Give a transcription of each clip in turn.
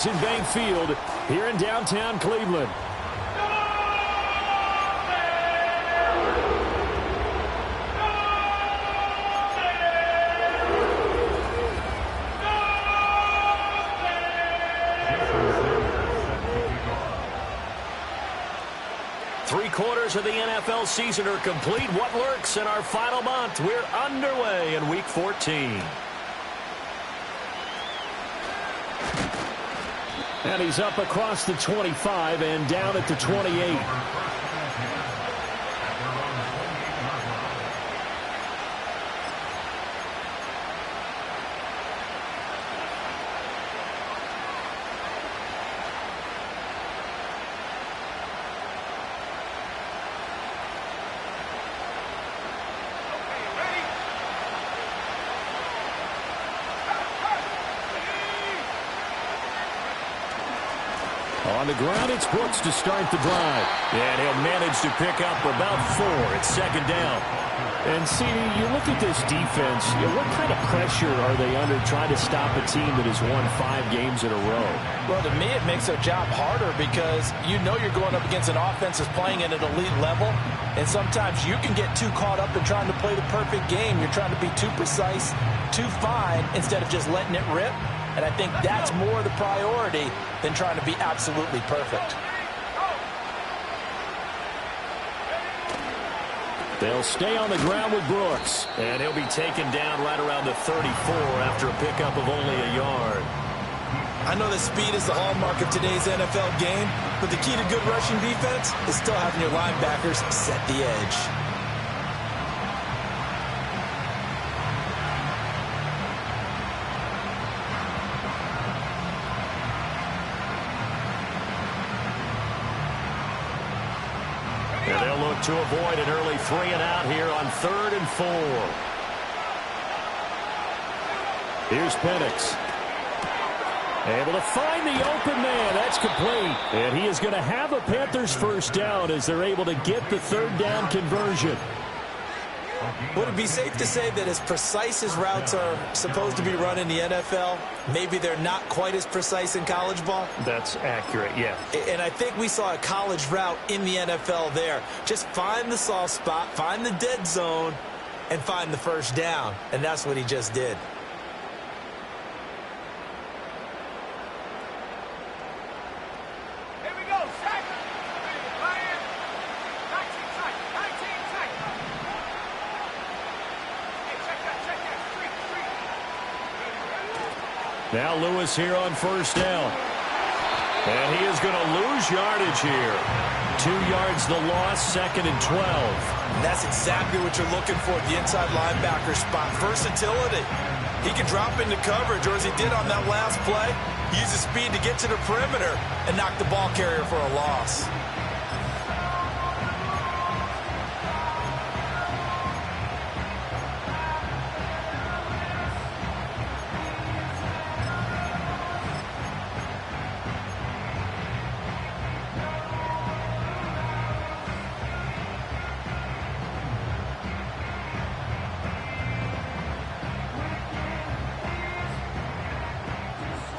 In Bank Field here in downtown Cleveland. Three-quarters of the NFL season are complete. What lurks in our final month? We're underway in Week 14. And he's up across the 25 and down at the 28. On the ground, it's Brooks to start the drive. And he'll manage to pick up about 4 at second down. And, see, you look at this defense, what kind of pressure are they under trying to stop a team that has won 5 games in a row? Well, to me, it makes their job harder because you know you're going up against an offense that's playing at an elite level. And sometimes you can get too caught up in trying to play the perfect game. You're trying to be too precise, too fine, instead of just letting it rip. And I think that's more the priority than trying to be absolutely perfect. They'll stay on the ground with Brooks. And he'll be taken down right around the 34 after a pickup of only a yard. I know that speed is the hallmark of today's NFL game, but the key to good rushing defense is still having your linebackers set the edge. And they'll look to avoid an early 3-and-out here on 3rd and 4. Here's Penix. Able to find the open man. That's complete. And he is going to have a Panthers first down as they're able to get the 3rd down conversion. Would it be safe to say that as precise as routes are supposed to be run in the NFL, maybe they're not quite as precise in college ball? That's accurate, yeah. And I think we saw a college route in the NFL there. Just find the soft spot, find the dead zone, and find the first down. And that's what he just did. Now Lewis here on first down. And he is going to lose yardage here. 2 yards the loss, 2nd and 12. And that's exactly what you're looking for at the inside linebacker spot. Versatility. He can drop into coverage, or as he did on that last play, use his speed to get to the perimeter and knock the ball carrier for a loss.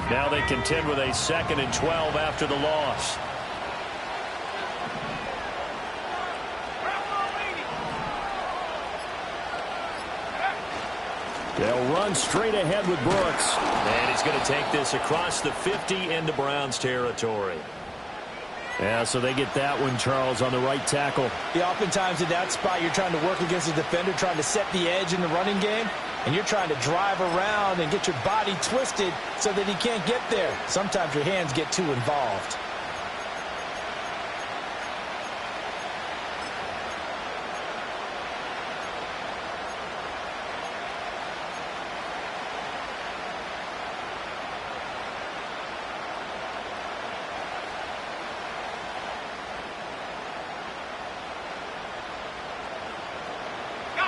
Now they contend with a 2nd and 12 after the loss. They'll run straight ahead with Brooks. And he's going to take this across the 50 into Browns territory. Yeah, so they get that one, Charles, on the right tackle. Yeah, oftentimes in that spot, you're trying to work against a defender, trying to set the edge in the running game, and you're trying to drive around and get your body twisted so that he can't get there. Sometimes your hands get too involved.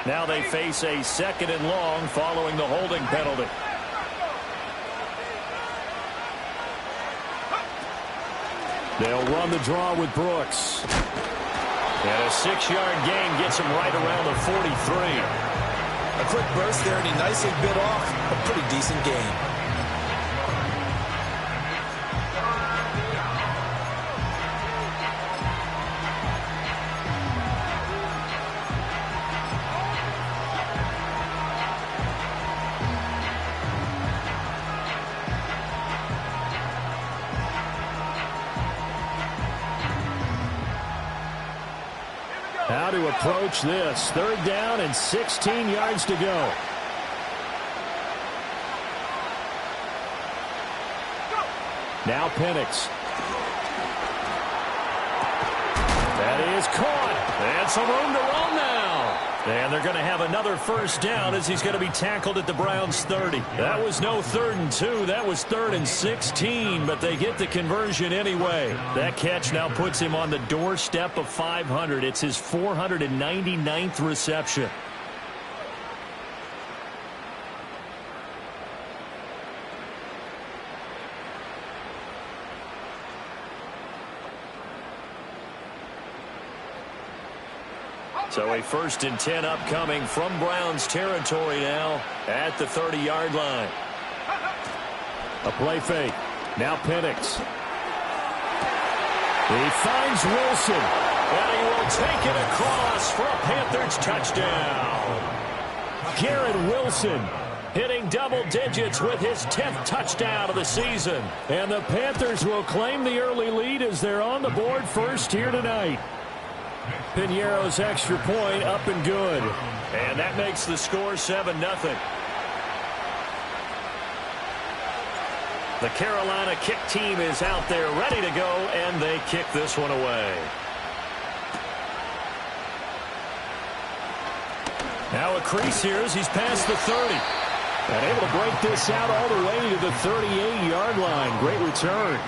Now they face a 2nd and long following the holding penalty. They'll run the draw with Brooks. And a 6-yard gain gets him right around the 43. A quick burst there, and he nicely bit off a pretty decent gain. How to approach this. 3rd down and 16 yards to go. Now Penix. That is caught. And some room to run now. And they're going to have another 1st down as he's going to be tackled at the Browns' 30. That was no 3rd and 2. That was 3rd and 16, but they get the conversion anyway. That catch now puts him on the doorstep of 500. It's his 499th reception. So a 1st and 10 upcoming from Browns territory now at the 30-yard line. A play fake. Now Penix. He finds Wilson. And he will take it across for a Panthers touchdown. Garrett Wilson hitting double digits with his 10th touchdown of the season. And the Panthers will claim the early lead as they're on the board first here tonight. Piñeiro's extra point up and good. And that makes the score 7-0. The Carolina kick team is out there ready to go, and they kick this one away. Now a crease here as he's past the 30. And able to break this out all the way to the 38-yard line. Great return.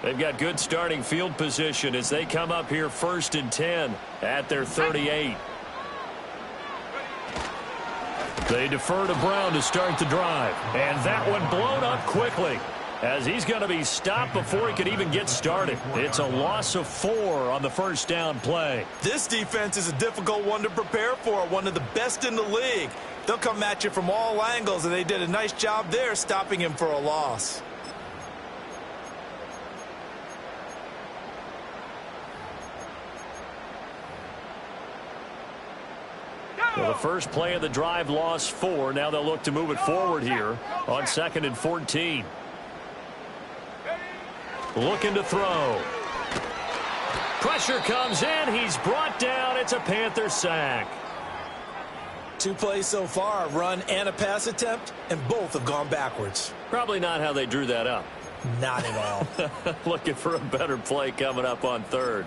They've got good starting field position as they come up here 1st and 10 at their 38. They defer to Brown to start the drive. And that one blown up quickly as he's going to be stopped before he could even get started. It's a loss of 4 on the 1st down play. This defense is a difficult one to prepare for, one of the best in the league. They'll come at you from all angles, and they did a nice job there stopping him for a loss. Well, the first play of the drive lost 4. Now they'll look to move it forward here on 2nd and 14. Looking to throw. Pressure comes in. He's brought down. It's a Panther sack. 2 plays so far, a run and a pass attempt, and both have gone backwards. Probably not how they drew that up. Not at all. Looking for a better play coming up on 3rd.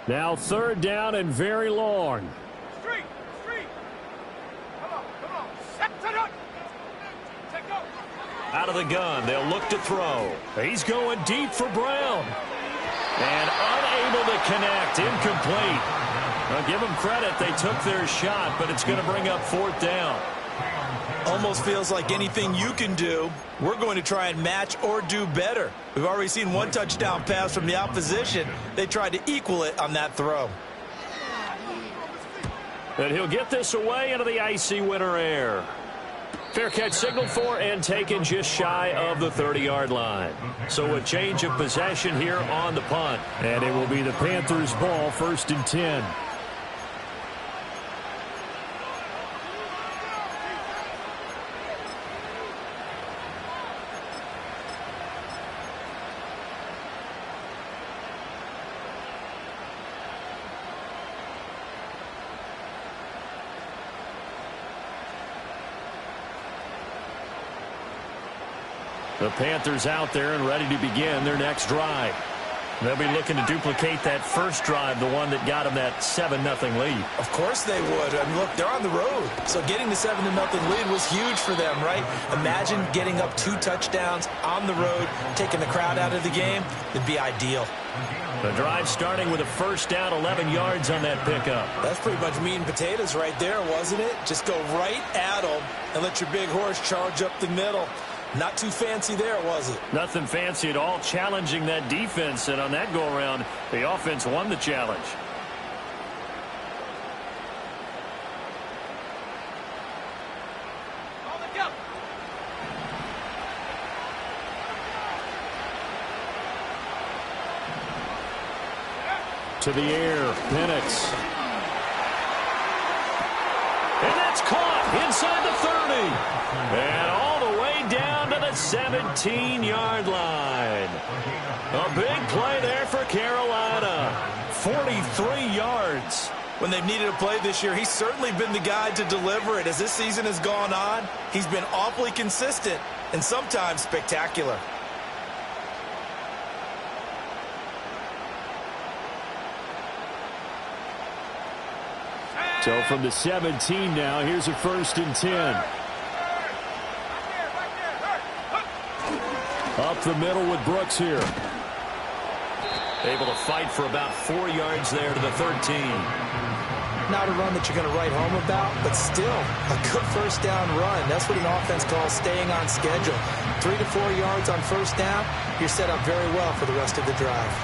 Now 3rd down and very long. Street. Come on. Set it. Take go. Out of the gun, they'll look to throw. He's going deep for Brown. And unable to connect, incomplete. Now give them credit, they took their shot, but it's going to bring up 4th down. Almost feels like anything you can do, we're going to try and match or do better. We've already seen 1 touchdown pass from the opposition. They tried to equal it on that throw. And he'll get this away into the icy winter air. Fair catch signaled for and taken just shy of the 30-yard line. So a change of possession here on the punt. And it will be the Panthers' ball, 1st and 10. The Panthers out there and ready to begin their next drive. They'll be looking to duplicate that first drive, the one that got them that 7-0 lead. Of course they would. I mean, look, they're on the road. So getting the 7-0 lead was huge for them, right? Imagine getting up 2 touchdowns on the road, taking the crowd out of the game. It'd be ideal. The drive starting with a first down, 11 yards on that pickup. That's pretty much meat and potatoes right there, wasn't it? Just go right at them and let your big horse charge up the middle. Not too fancy there, was it? Nothing fancy at all, challenging that defense. And on that go-around, the offense won the challenge. To the air, Penix. And that's caught inside the 30. And all the way down to the 17-yard line. A big play there for Carolina. 43 yards. When they've needed a play this year, he's certainly been the guy to deliver it. As this season has gone on, he's been awfully consistent and sometimes spectacular. So from the 17 now, here's a 1st and 10. Up the middle with Brooks here. Able to fight for about 4 yards there to the 13. Not a run that you're going to write home about, but still a good first down run. That's what an offense calls staying on schedule. 3 to 4 yards on first down, you're set up very well for the rest of the drive.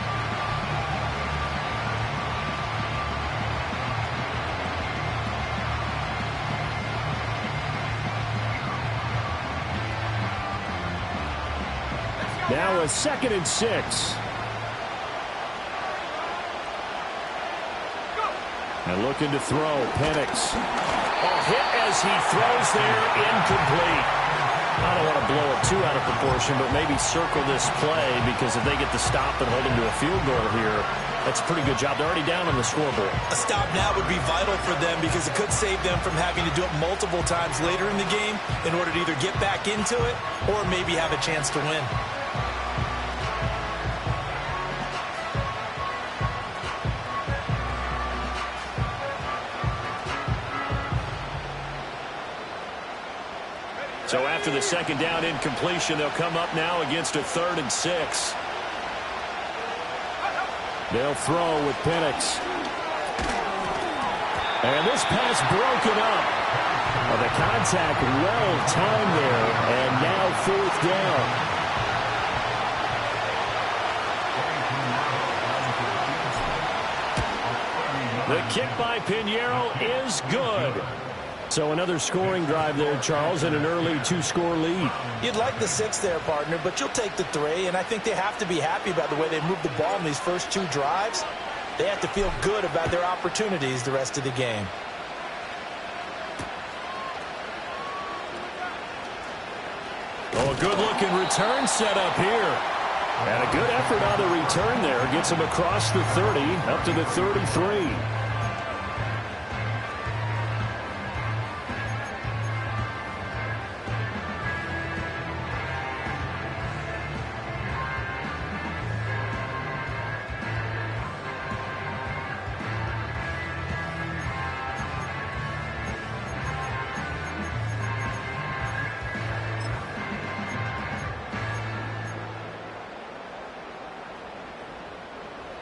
Now a 2nd and 6. And looking to throw, Penix. A hit as he throws there, incomplete. I don't want to blow it too out of proportion, but maybe circle this play, because if they get the stop and hold him to a field goal here, that's a pretty good job. They're already down on the scoreboard. A stop now would be vital for them, because it could save them from having to do it multiple times later in the game in order to either get back into it or maybe have a chance to win. So after the 2nd down incompletion, they'll come up now against a 3rd and 6. They'll throw with Penix. And this pass broken up. The contact well timed there, and now 4th down. The kick by Pinheiro is good. So another scoring drive there, Charles, and an early 2-score lead. You'd like the 6 there, partner, but you'll take the 3, and I think they have to be happy about the way they moved the ball in these first 2 drives. They have to feel good about their opportunities the rest of the game. Oh, a good-looking return set up here. And a good effort on the return there. Gets him across the 30, up to the 33.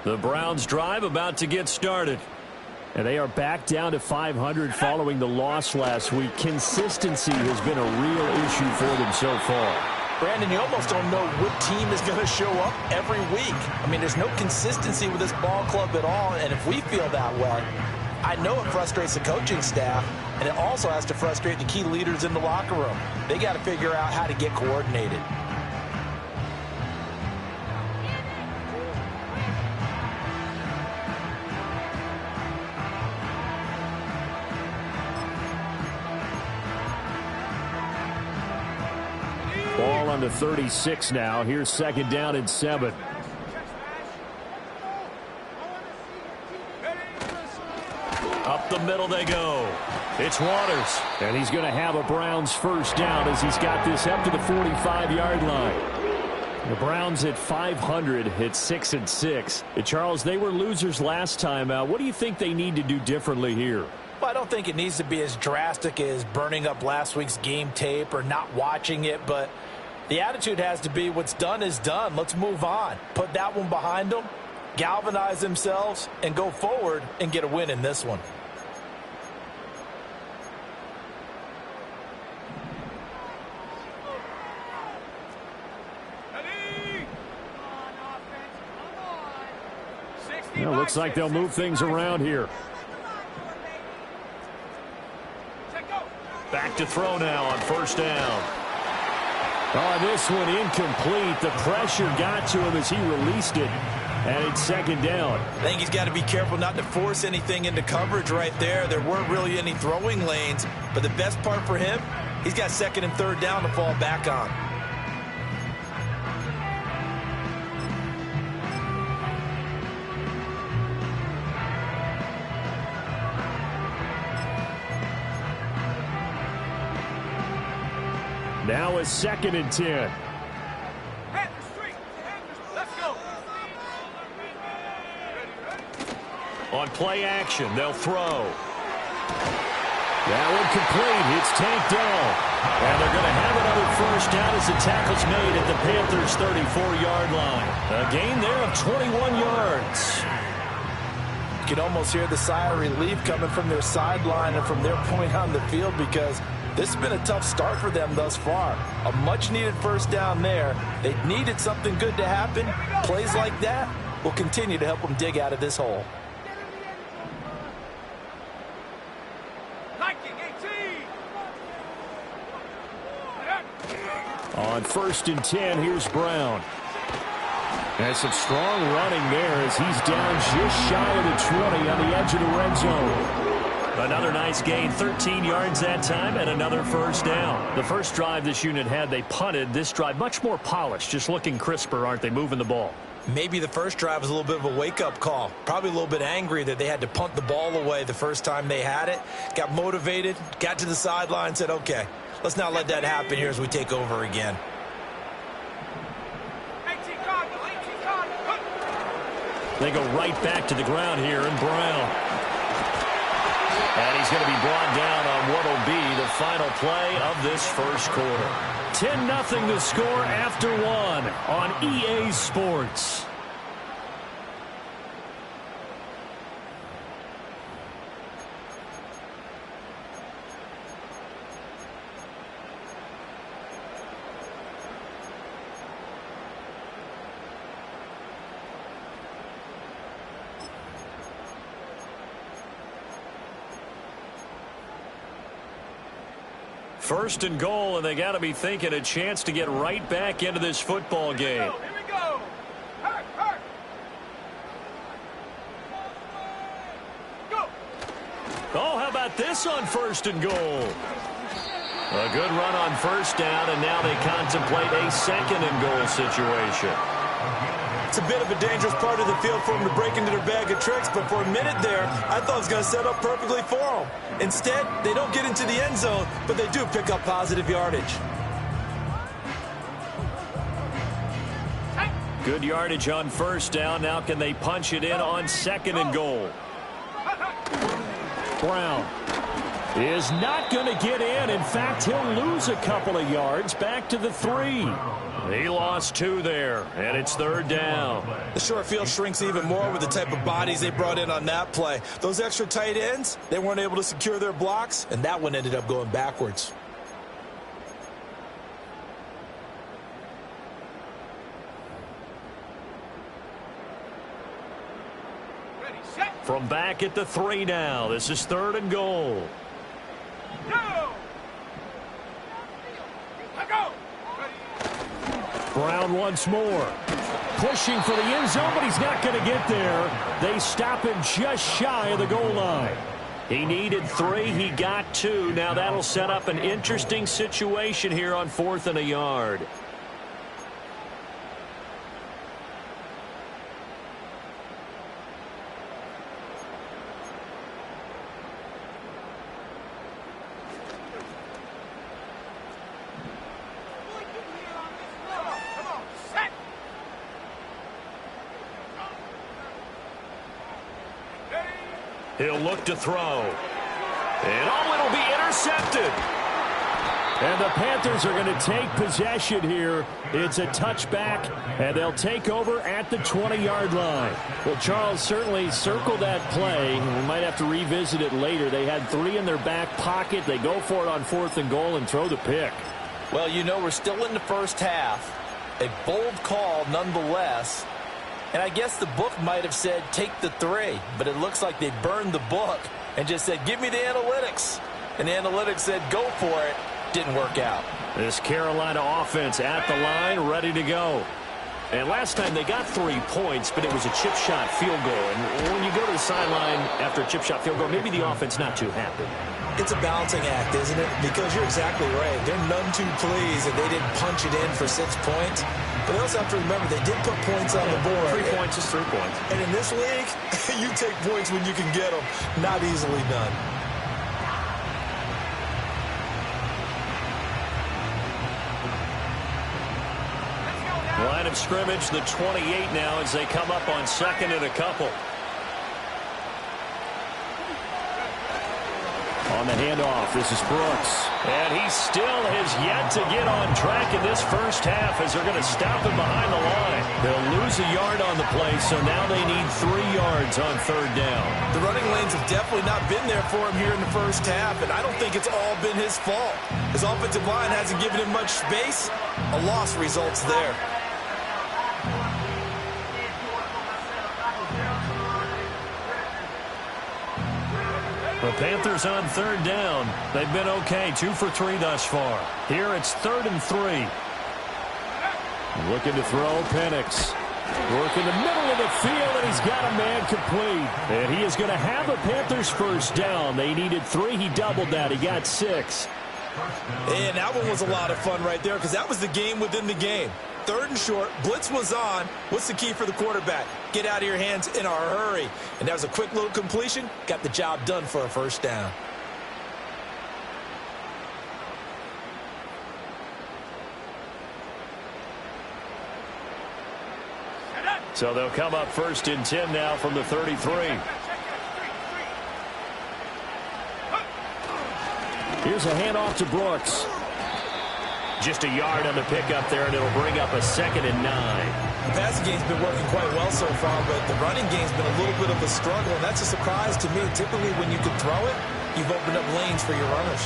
The Browns drive about to get started. And they are back down to 500 following the loss last week. Consistency has been a real issue for them so far. Brandon, you almost don't know what team is going to show up every week. I mean, there's no consistency with this ball club at all, and if we feel that way, I know it frustrates the coaching staff, and it also has to frustrate the key leaders in the locker room. They got to figure out how to get coordinated. Ball on the 36 now. Here's 2nd down and 7. Up the middle they go. It's Waters. And he's going to have a Browns 1st down as he's got this up to the 45-yard line. The Browns at 500 at 6-6. Charles, they were losers last time out. What do you think they need to do differently here? Well, I don't think it needs to be as drastic as burning up last week's game tape or not watching it, but the attitude has to be what's done is done. Let's move on. Put that one behind them, galvanize themselves, and go forward and get a win in this one. It looks like they'll move things around here. Back to throw now on first down. Oh, this one incomplete. The pressure got to him as he released it, and it's second down. I think he's got to be careful not to force anything into coverage right there. There weren't really any throwing lanes, but the best part for him, he's got second and third down to fall back on. Now a second and 10. Let's go. On play action, they'll throw. That one complete. It's tanked down. And they're going to have another first down as the tackle's made at the Panthers' 34-yard line. A gain there of 21 yards. You can almost hear the sigh of relief coming from their sideline and from their point on the field, because this has been a tough start for them thus far. A much-needed first down there. They needed something good to happen. Plays like that will continue to help them dig out of this hole. On first and 10, here's Brown. And some strong running there as he's down just shy of the 20 on the edge of the red zone. Another nice gain, 13 yards that time, and another first down. The first drive this unit had, they punted. This drive, much more polished, just looking crisper, aren't they, moving the ball? Maybe the first drive was a little bit of a wake-up call. Probably a little bit angry that they had to punt the ball away the first time they had it. Got motivated, got to the sideline, said, okay, let's not let that happen here as we take over again. They go right back to the ground here, and Brown. And he's going to be brought down on what will be the final play of this first quarter. 10-0 the score after one on EA Sports. First and goal, and they got to be thinking a chance to get right back into this football game. Here we go. Hurt. Go. Oh, how about this on first and goal? A good run on first down, and now they contemplate a second and goal situation. It's a bit of a dangerous part of the field for them to break into their bag of tricks, but for a minute there, I thought it was going to set up perfectly for them. Instead, they don't get into the end zone, but they do pick up positive yardage. Good yardage on first down. Now can they punch it in on second and goal? Brown is not going to get in. In fact, he'll lose a couple of yards back to the 3. He lost 2 there, and it's third down. The short field shrinks even more with the type of bodies they brought in on that play. Those extra tight ends, they weren't able to secure their blocks, and that one ended up going backwards. Ready, set. From back at the 3 now. This is third and goal. Go. Go. Brown once more. Pushing for the end zone, but he's not going to get there. They stop him just shy of the goal line. He needed 3. He got 2. Now that'll set up an interesting situation here on 4th and a yard. Come on. Set. He'll look to throw. And it'll be intercepted. And the Panthers are going to take possession here. It's a touchback, and they'll take over at the 20-yard line. Well, Charles, certainly circle that play. We might have to revisit it later. They had 3 in their back pocket. They go for it on 4th and goal and throw the pick. Well, you know, we're still in the first half. A bold call nonetheless. And I guess the book might have said take the 3, but it looks like they burned the book and just said, give me the analytics. And the analytics said, go for it. Didn't work out. This Carolina offense at the line, ready to go. And last time they got 3 points, but it was a chip shot field goal. And when you go to the sideline after a chip shot field goal, maybe the offense not too happy. It's a balancing act, isn't it? Because you're exactly right. They're none too pleased that they didn't punch it in for 6 points. But they also have to remember they did put points on the board. 3 points is 3 points. And in this league, you take points when you can get them. Not easily done. Line of scrimmage, the 28 now as they come up on 2nd and a couple. On the handoff, this is Brooks. And he still has yet to get on track in this first half as they're going to stop him behind the line. They'll lose a yard on the play, so now they need 3 yards on 3rd down. The running lanes have definitely not been there for him here in the first half, and I don't think it's all been his fault. His offensive line hasn't given him much space. A loss results there. The Panthers on 3rd down. They've been okay, 2 for 3 thus far. Here it's 3rd and 3. Looking to throw, Penix. Work in the middle of the field, and he's got a man complete. And he is going to have the Panthers first down. They needed 3. He doubled that. He got 6. And that one was a lot of fun right there because that was the game within the game. 3rd and short, blitz was on. What's the key for the quarterback? Get out of your hands in a hurry. And that was a quick little completion. Got the job done for a first down. So they'll come up 1st and 10 now from the 33. Here's a handoff to Brooks. Just a yard on the pickup there, and it'll bring up a 2nd and 9. The passing game's been working quite well so far, but the running game's been a little bit of a struggle, and that's a surprise to me. Typically, when you can throw it, you've opened up lanes for your runners.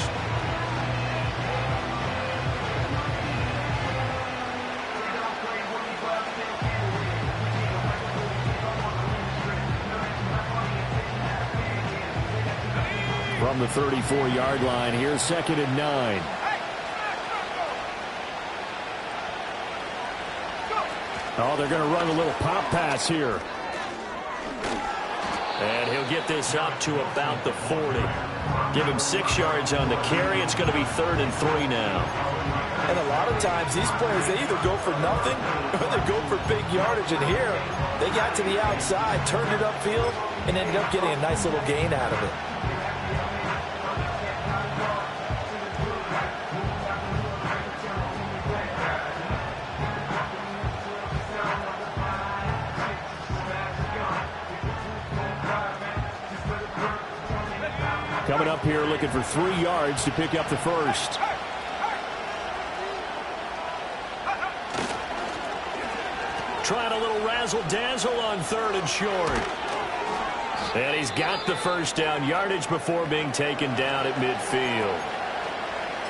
From the 34-yard line, here's 2nd and 9. Oh, they're going to run a little pop pass here. And he'll get this up to about the 40. Give him 6 yards on the carry. It's going to be 3rd and 3 now. And a lot of times, these plays, they either go for nothing or they go for big yardage. And here, they got to the outside, turned it upfield, and ended up getting a nice little gain out of it. Coming up here looking for 3 yards to pick up the first. Trying a little razzle-dazzle on 3rd and short. And he's got the first down, yardage before being taken down at midfield.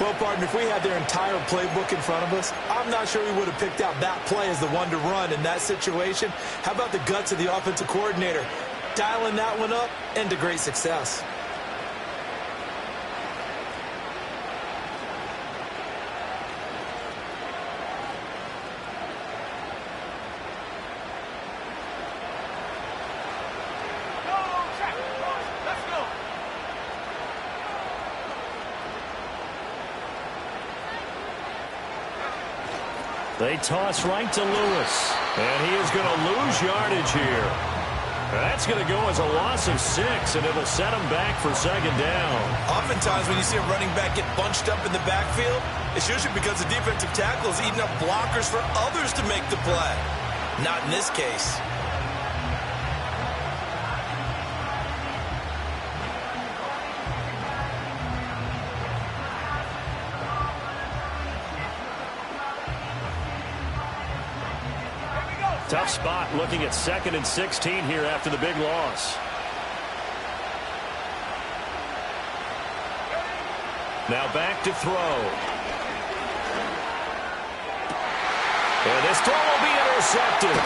Well, partner, if we had their entire playbook in front of us, I'm not sure we would have picked out that play as the one to run in that situation. How about the guts of the offensive coordinator? Dialing that one up and to great success. They toss right to Lewis. And he is going to lose yardage here. That's going to go as a loss of 6, and it'll set him back for 2nd down. Oftentimes when you see a running back get bunched up in the backfield, it's usually because the defensive tackle is eating up blockers for others to make the play. Not in this case. Tough spot looking at 2nd and 16 here after the big loss. Now back to throw. And this throw will be intercepted.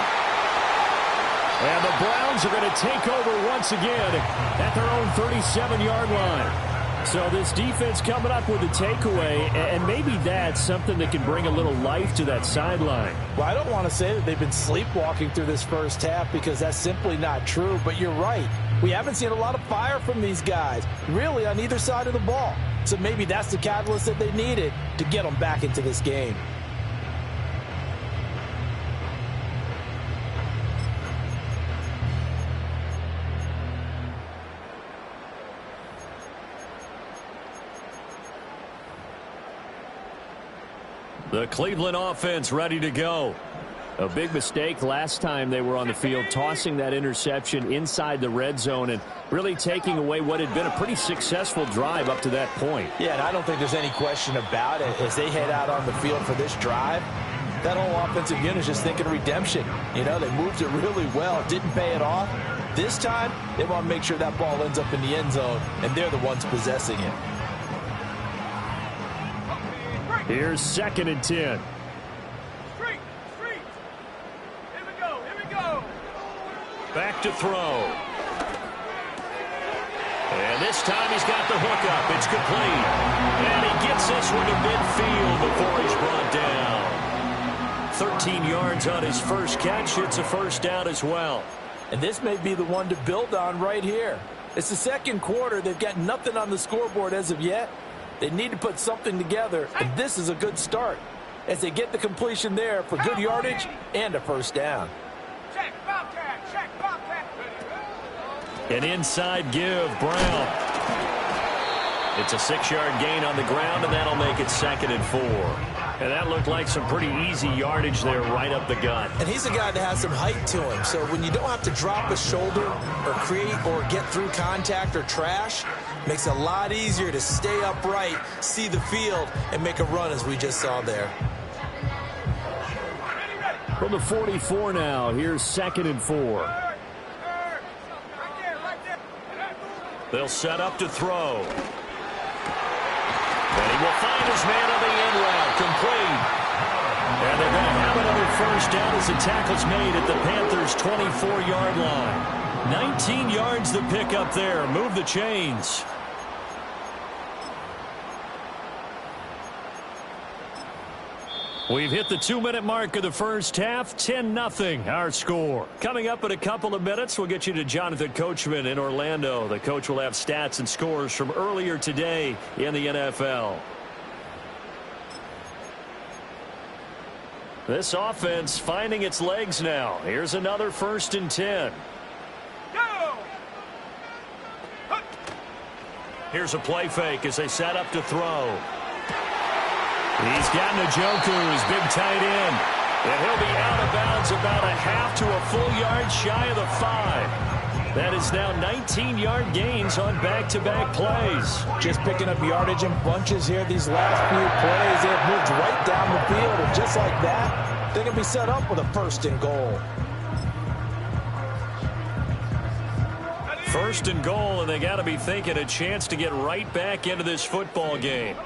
And the Browns are going to take over once again at their own 37-yard line. So this defense coming up with a takeaway, and maybe that's something that can bring a little life to that sideline. Well, I don't want to say that they've been sleepwalking through this first half because that's simply not true, but you're right. We haven't seen a lot of fire from these guys, really, on either side of the ball. So maybe that's the catalyst that they needed to get them back into this game. The Cleveland offense ready to go. A big mistake last time they were on the field, tossing that interception inside the red zone and really taking away what had been a pretty successful drive up to that point. Yeah, and I don't think there's any question about it. As they head out on the field for this drive, that whole offensive unit is just thinking redemption. You know, they moved it really well, didn't pay it off. This time, they want to make sure that ball ends up in the end zone, and they're the ones possessing it. Here's 2nd and 10. Street. Here we go. Back to throw. And this time he's got the hookup. It's complete. And he gets this one to midfield before he's brought down. 13 yards on his first catch. It's a first down as well. And this may be the one to build on right here. It's the second quarter. They've got nothing on the scoreboard as of yet. They need to put something together, and this is a good start as they get the completion there for good yardage and a first down. Check Bobcat. An inside give, Brown. It's a 6-yard gain on the ground, and that'll make it 2nd and 4. And that looked like some pretty easy yardage there right up the gut. And he's a guy that has some height to him, so when you don't have to drop a shoulder or create or get through contact or trash, makes it a lot easier to stay upright, see the field, and make a run as we just saw there. From the 44 now, here's 2nd and 4. They'll set up to throw. And he will find his man on the end route, complete. And they're going to have another first down as the tackle's made at the Panthers' 24-yard line. 19 yards the pick up there. Move the chains. We've hit the 2-minute mark of the first half. 10-0 our score. Coming up in a couple of minutes, we'll get you to Jonathan Coachman in Orlando. The coach will have stats and scores from earlier today in the NFL. This offense finding its legs now. Here's another 1st and 10. Go! Here's a play fake as they set up to throw. He's got Njoku, his big tight end. And he'll be out of bounds about a half to a full yard shy of the 5. That is now 19-yard gains on back-to-back plays. Just picking up yardage in bunches here these last few plays. They have moved right down the field, and just like that, they're going to be set up with a 1st and goal. 1st and goal, and they got to be thinking a chance to get right back into this football game.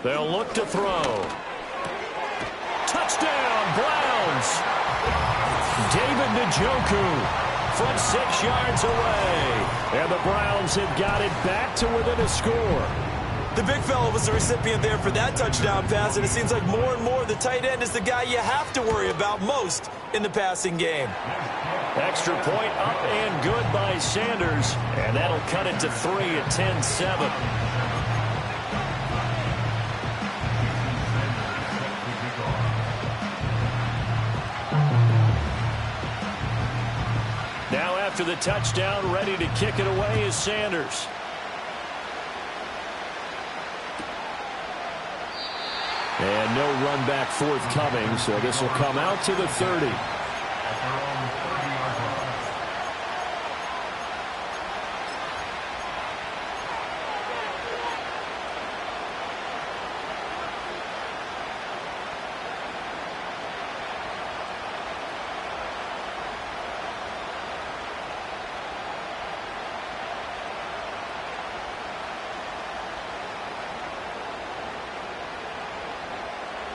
They'll look to throw. Touchdown, Browns. David Njoku from 6 yards away. And the Browns have got it back to within a score. The big fella was the recipient there for that touchdown pass, and it seems like more and more the tight end is the guy you have to worry about most in the passing game. Extra point up and good by Sanders. And that'll cut it to 3 at 10-7. Now after the touchdown, ready to kick it away is Sanders. And no run back forthcoming, so this will come out to the 30.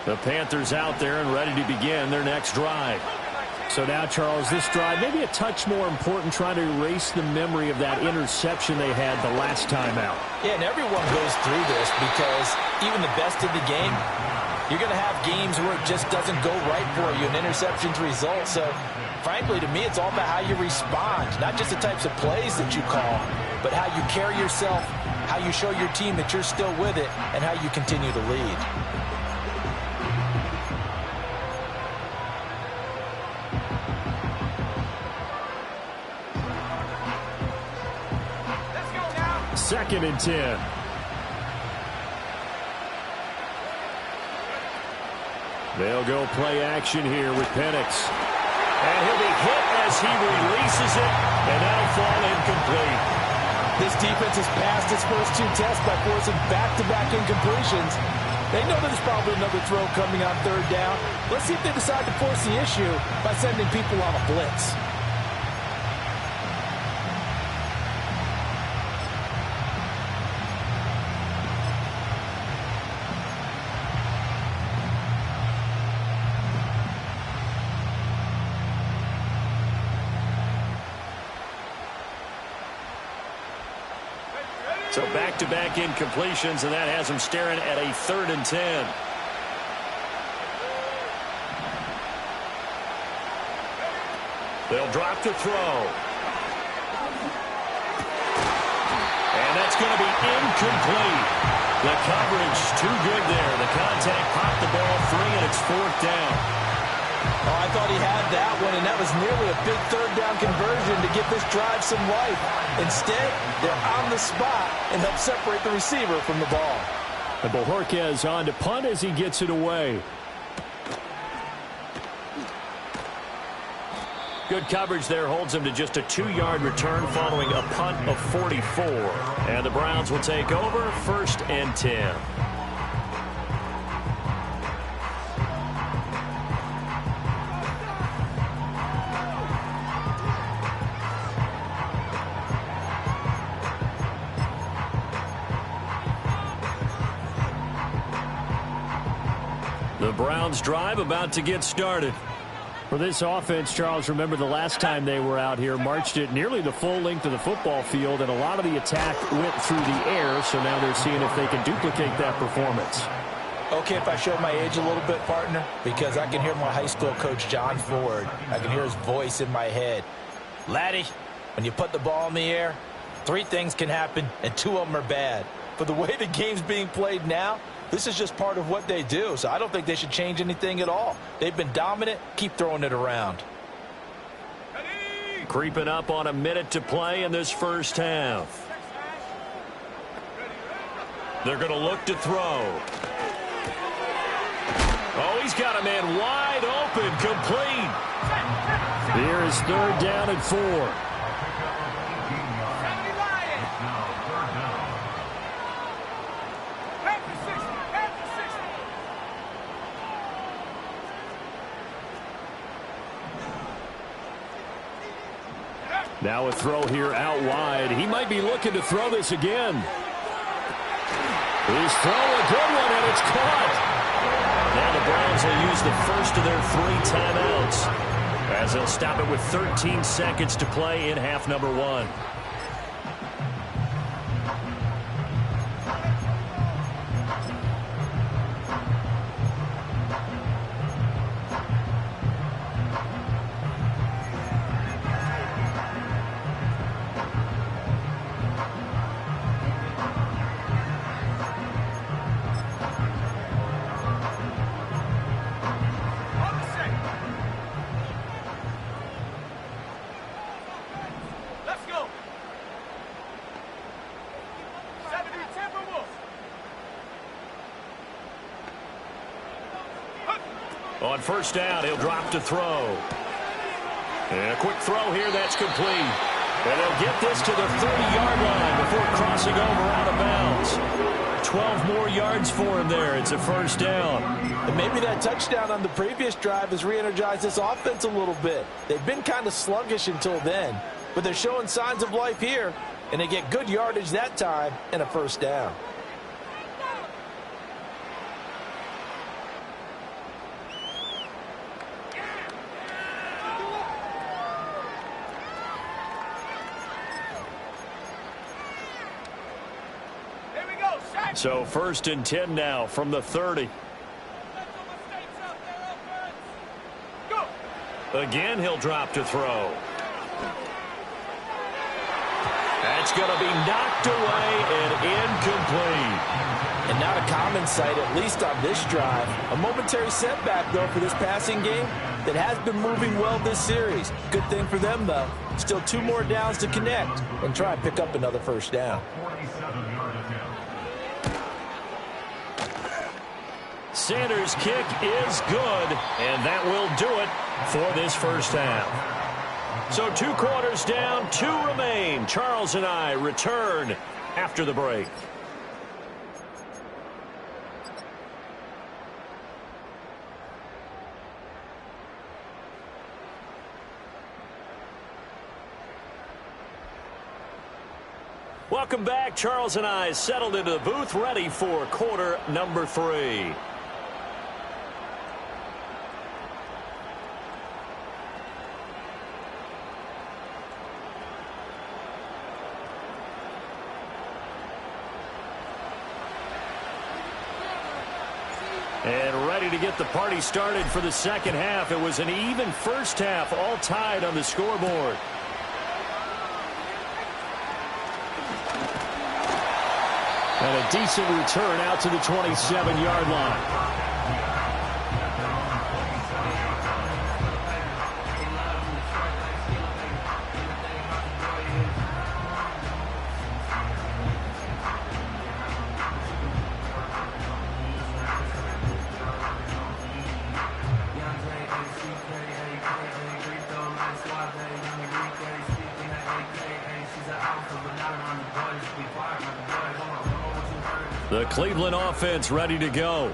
The Panthers out there and ready to begin their next drive. So now, Charles, this drive maybe a touch more important, trying to erase the memory of that interception they had the last time out. Yeah, and everyone goes through this because even the best of the game, you're going to have games where it just doesn't go right for you, and interceptions result. So, frankly, to me, it's all about how you respond, not just the types of plays that you call, but how you carry yourself, how you show your team that you're still with it, and how you continue to lead. Second and 10. They'll go play action here with Penix. And he'll be hit as he releases it, and that'll fall incomplete. This defense has passed its first two tests by forcing back-to-back incompletions. They know there's probably another throw coming on third down. Let's see if they decide to force the issue by sending people on a blitz. So back-to-back incompletions, and that has them staring at a 3rd and 10. They'll drop to throw. And that's going to be incomplete. The coverage too good there. The contact popped the ball free, and it's 4th down. Oh, I thought he had that one, and that was nearly a big third down conversion to give this drive some life. Instead, they're on the spot and help separate the receiver from the ball. And Bojorquez on to punt as he gets it away. Good coverage there holds him to just a 2-yard return following a punt of 44. And the Browns will take over 1st and 10. The Browns drive about to get started. For this offense, Charles, remember the last time they were out here, marched it nearly the full length of the football field, and a lot of the attack went through the air, so now they're seeing if they can duplicate that performance. Okay, if I show my age a little bit, partner, because I can hear my high school coach, John Ford. I can hear his voice in my head. Laddie, when you put the ball in the air, 3 things can happen, and 2 of them are bad. For the way the game's being played now, this is just part of what they do, so I don't think they should change anything at all. They've been dominant. Keep throwing it around. Creeping up on a minute to play in this first half. They're going to look to throw. Oh, he's got a man wide open, complete. Here is 3rd down and 4. Now a throw here out wide. He might be looking to throw this again. He's throwing a good one, and it's caught. Now the Browns will use the first of their 3 timeouts, as they'll stop it with 13 seconds to play in half number 1. On 1st down, he'll drop to throw. And a quick throw here, that's complete. And they'll get this to the 30-yard line before crossing over out of bounds. 12 more yards for him there. It's a 1st down. And maybe that touchdown on the previous drive has re-energized this offense a little bit. They've been kind of sluggish until then, but they're showing signs of life here, and they get good yardage that time and a 1st down. So 1st and 10 now from the 30. Again, he'll drop to throw. That's going to be knocked away and incomplete. And not a common sight, at least on this drive. A momentary setback, though, for this passing game that has been moving well this series. Good thing for them, though. Still 2 more downs to connect and try and pick up another 1st down. Sanders' kick is good, and that will do it for this 1st half. So 2 quarters down, 2 remain. Charles and I return after the break. Welcome back. Charles and I settled into the booth, ready for quarter number 3. And ready to get the party started for the 2nd half. It was an even 1st half, all tied on the scoreboard. And a decent return out to the 27-yard line. The Cleveland offense ready to go.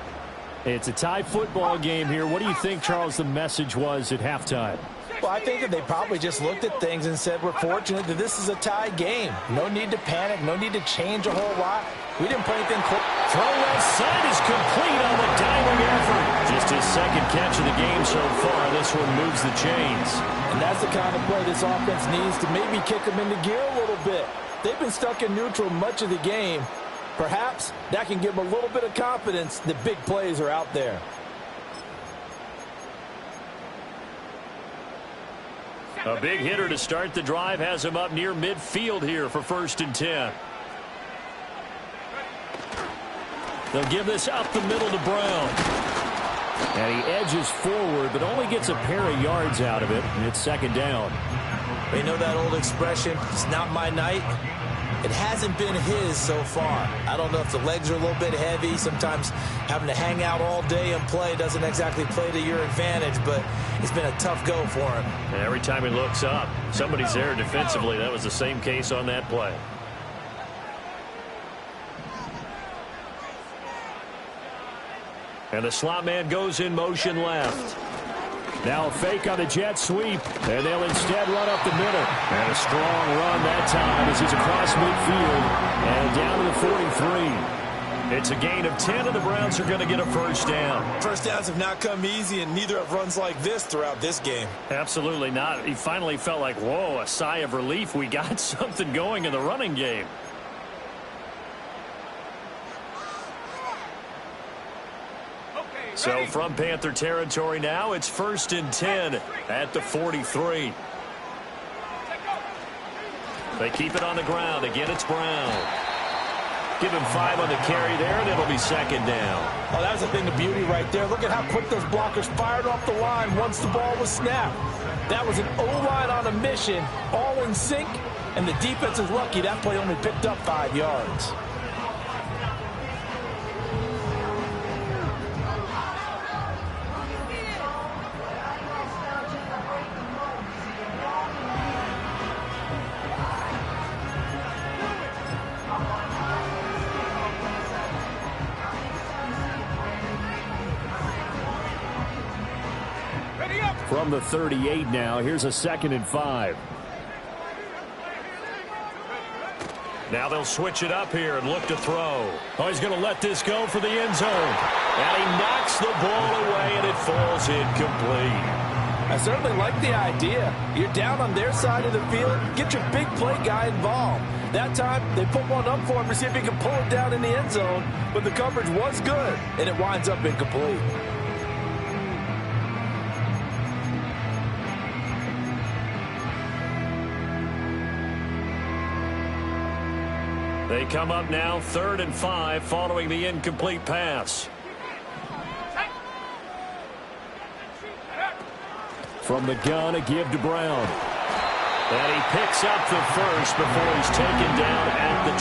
It's a tie football game here. What do you think, Charles, the message was at halftime? Well, I think that they probably just looked at things and said, we're fortunate that this is a tie game. No need to panic. No need to change a whole lot. We didn't play anything close. Throw left side is complete on the diving effort. Just his 2nd catch of the game so far. This one moves the chains. And that's the kind of play this offense needs to maybe kick them into gear a little bit. They've been stuck in neutral much of the game. Perhaps that can give them a little bit of confidence that big plays are out there. A big hitter to start the drive has him up near midfield here for 1st and 10. They'll give this up the middle to Brown. And he edges forward, but only gets a pair of yards out of it, and it's 2nd down. You know that old expression, it's not my night? It hasn't been his so far. I don't know if the legs are a little bit heavy. Sometimes having to hang out all day and play doesn't exactly play to your advantage, but it's been a tough go for him. And every time he looks up, somebody's there defensively. That was the same case on that play. And the slot man goes in motion left. Now a fake on the jet sweep, and they'll instead run up the middle. And a strong run that time as he's across midfield and down to the 43. It's a gain of 10, and the Browns are going to get a 1st down. 1st downs have not come easy, and neither have runs like this throughout this game. Absolutely not. He finally felt like, whoa, a sigh of relief. We got something going in the running game. So from Panther territory now, it's 1st and 10 at the 43. They keep it on the ground. Again, it's Brown. Give him 5 on the carry there, and it'll be 2nd down. Oh, that was a thing of beauty right there. Look at how quick those blockers fired off the line once the ball was snapped. That was an O-line on a mission, all in sync, and the defense is lucky that play only picked up 5 yards. From the 38 now, here's a 2nd and 5. Now they'll switch it up here and look to throw. Oh, he's going to let this go for the end zone. And he knocks the ball away, and it falls incomplete. I certainly like the idea. You're down on their side of the field. Get your big play guy involved. That time, they put one up for him to see if he can pull it down in the end zone, but the coverage was good, and it winds up incomplete. They come up now 3rd and 5 following the incomplete pass. From the gun, a give to Brown. And he picks up the first before he's taken down at the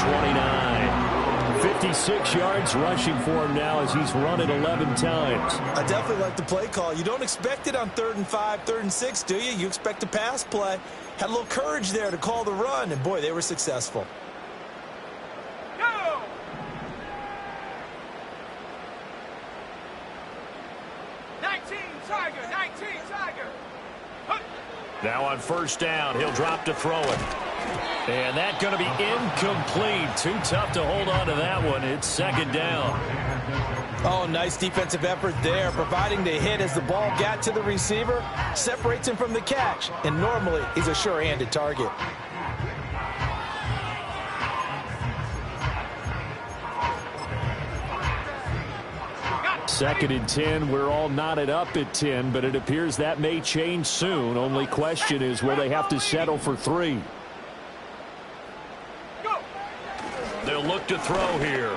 29. 56 yards rushing for him now as he's run it 11 times. I definitely like the play call. You don't expect it on 3rd and 5, 3rd and 6, do you? You expect a pass play. Had a little courage there to call the run, and boy, they were successful. Go! 19 Tiger, 19 Tiger. Now on 1st down, he'll drop to throw it. And that's going to be incomplete. Too tough to hold on to that one. It's 2nd down. Oh, nice defensive effort there, providing the hit as the ball got to the receiver, separates him from the catch, and normally he's a sure-handed target. Second and 10. We're all knotted up at 10, but it appears that may change soon. Only question is, will they have to settle for 3? They'll look to throw here.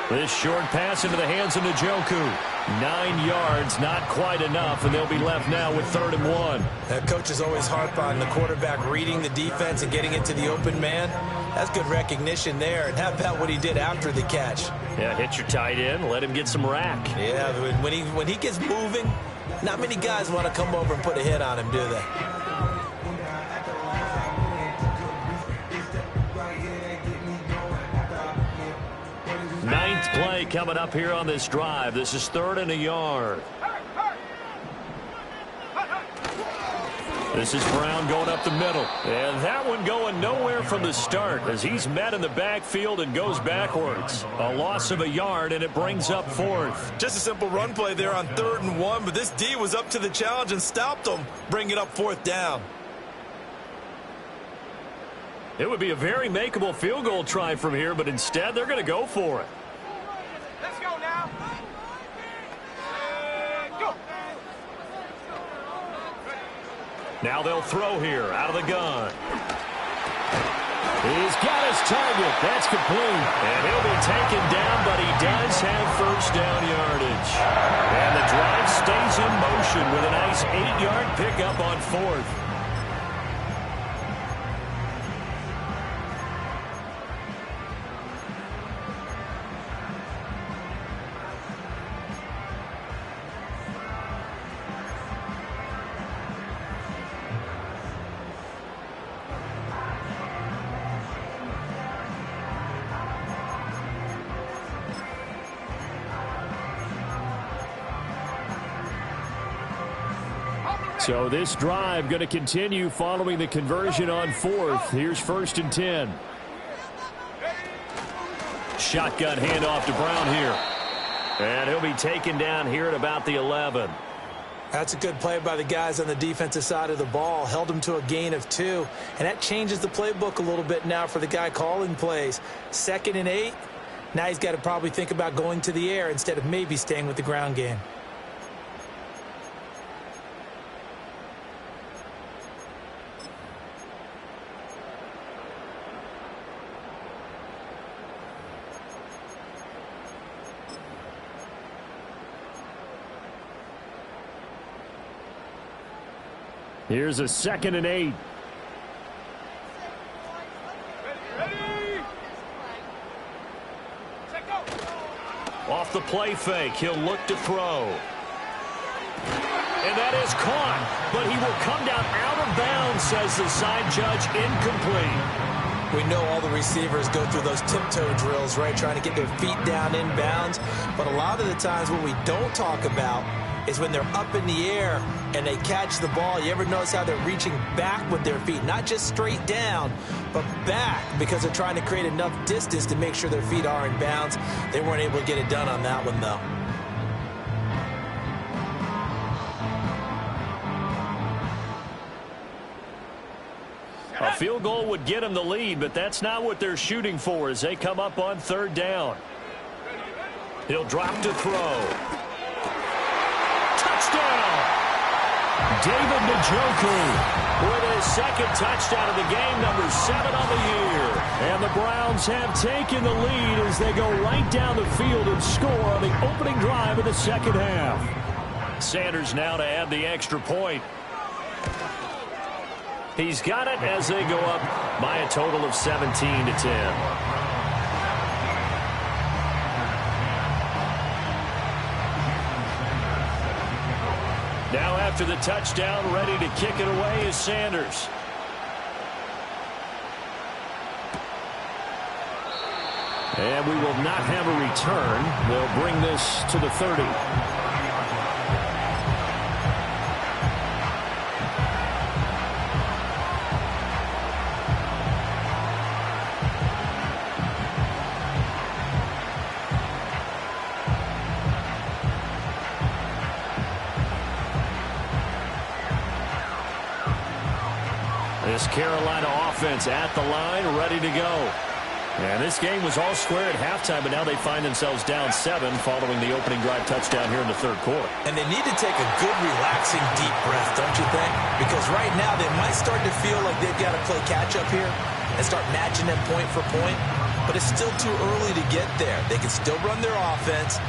This short pass into the hands of Njoku. 9 yards, not quite enough, and they'll be left now with 3rd and 1. That coach is always harp on the quarterback reading the defense and getting it to the open man. That's good recognition there. And how about what he did after the catch? Yeah, hit your tight end, let him get some rack. Yeah, when he gets moving, not many guys want to come over and put a hit on him, do they? Ninth play coming up here on this drive. This is 3rd and a yard. This is Brown going up the middle. And that one going nowhere from the start as he's met in the backfield and goes backwards. A loss of a yard, and it brings up 4th. Just a simple run play there on 3rd and 1, but this D was up to the challenge and stopped him, bringing it up 4th down. It would be a very makeable field goal try from here, but instead they're going to go for it. Let's go now. Go. Now they'll throw here out of the gun. He's got his target. That's complete. And he'll be taken down, but he does have 1st down yardage. And the drive stays in motion with a nice 8-yard pickup on 4th. So this drive going to continue following the conversion on 4th. Here's 1st and 10. Shotgun handoff to Brown here. And he'll be taken down here at about the 11. That's a good play by the guys on the defensive side of the ball. Held him to a gain of 2. And that changes the playbook a little bit now for the guy calling plays. 2nd and 8. Now he's got to probably think about going to the air instead of maybe staying with the ground game. Here's a 2nd and 8. Ready. Set go. Off the play fake, he'll look to throw. And that is caught, but he will come down out of bounds, says the side judge, incomplete. We know all the receivers go through those tiptoe drills, right, trying to get their feet down inbounds. But a lot of the times what we don't talk about is when they're up in the air and they catch the ball. You ever notice how they're reaching back with their feet? Not just straight down, but back, because they're trying to create enough distance to make sure their feet are in bounds. They weren't able to get it done on that one, though. A field goal would get them the lead, but that's not what they're shooting for as they come up on third down. He'll drop to throw. Touchdown! David Njoku with his second touchdown of the game, number 7 on the year. And the Browns have taken the lead as they go right down the field and score on the opening drive of the second half. Sanders now to add the extra point. He's got it as they go up by a total of 17-10. Now after the touchdown, ready to kick it away is Sanders. And we will not have a return. They'll bring this to the 30. This Carolina offense at the line, ready to go. And this game was all square at halftime, but now they find themselves down 7 following the opening drive touchdown here in the third quarter. And they need to take a good, relaxing, deep breath, don't you think? Because right now they might start to feel like they've got to play catch-up here and start matching them point for point. But it's still too early to get there. They can still run their offense.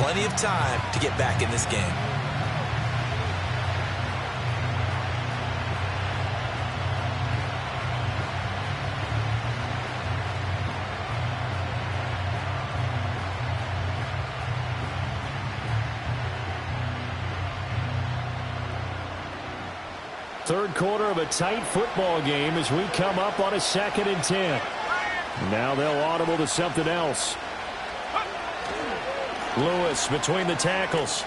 Plenty of time to get back in this game. Third quarter of a tight football game as we come up on a 2nd and 10. Now they'll audible to something else. Lewis between the tackles.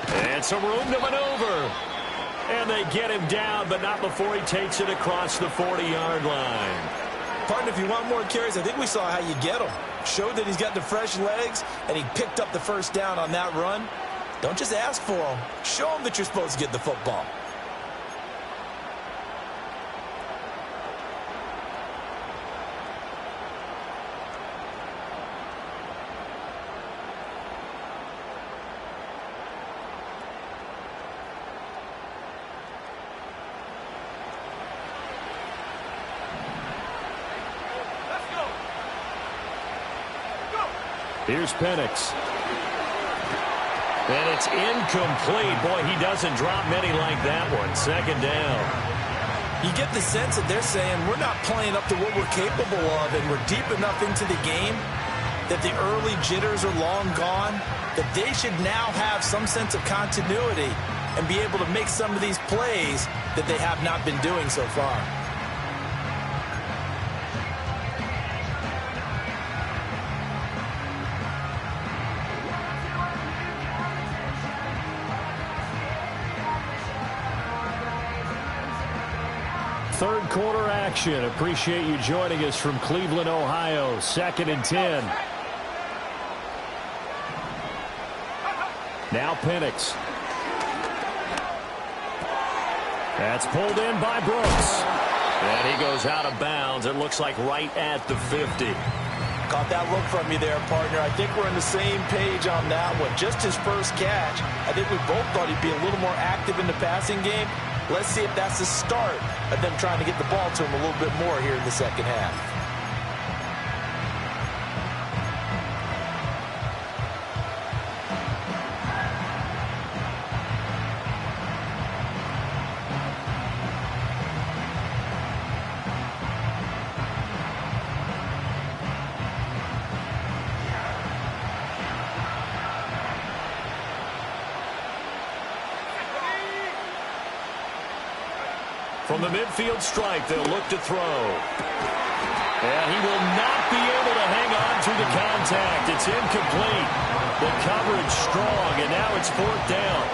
And some room to maneuver. And they get him down, but not before he takes it across the 40-yard line. Partner, if you want more carries, I think we saw how you get him. Showed that he's got the fresh legs, and he picked up the first down on that run. Don't just ask for him. Show him that you're supposed to get the football. Here's Penix. And it's incomplete. Boy, he doesn't drop many like that one. 2nd down. You get the sense that they're saying we're not playing up to what we're capable of, and we're deep enough into the game that the early jitters are long gone, that they should now have some sense of continuity and be able to make some of these plays that they have not been doing so far. Third quarter action. Appreciate you joining us from Cleveland, Ohio. 2nd and 10. Now Penix. That's pulled in by Brooks. And he goes out of bounds. It looks like right at the 50. Caught that look from you there, partner. I think we're on the same page on that one. Just his first catch. I think we both thought he'd be a little more active in the passing game. Let's see if that's the start of them trying to get the ball to him a little bit more here in the second half. From the midfield stripe, they'll look to throw. And he will not be able to hang on to the contact. It's incomplete. The coverage strong, and now it's 4th down.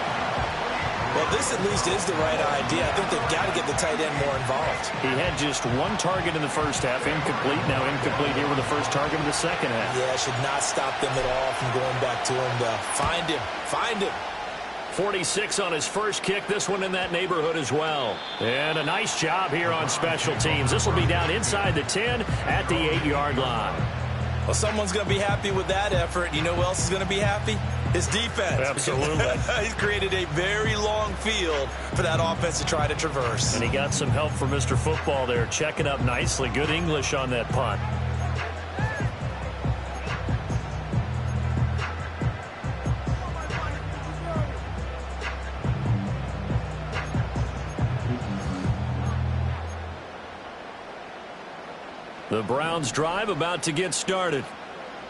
Well, this at least is the right idea. I think they've got to get the tight end more involved. He had just 1 target in the first half, incomplete. Now incomplete here with the first target of the second half. Yeah, should not stop them at all from going back to him to find him. Find him. 46 on his first kick. This one in that neighborhood as well. And a nice job here on special teams. This will be down inside the 10 at the 8-yard line. Well, someone's going to be happy with that effort. You know who else is going to be happy? His defense. Absolutely. He's created a very long field for that offense to try to traverse. And he got some help from Mr. Football there, checking up nicely. Good English on that punt. The Browns drive about to get started.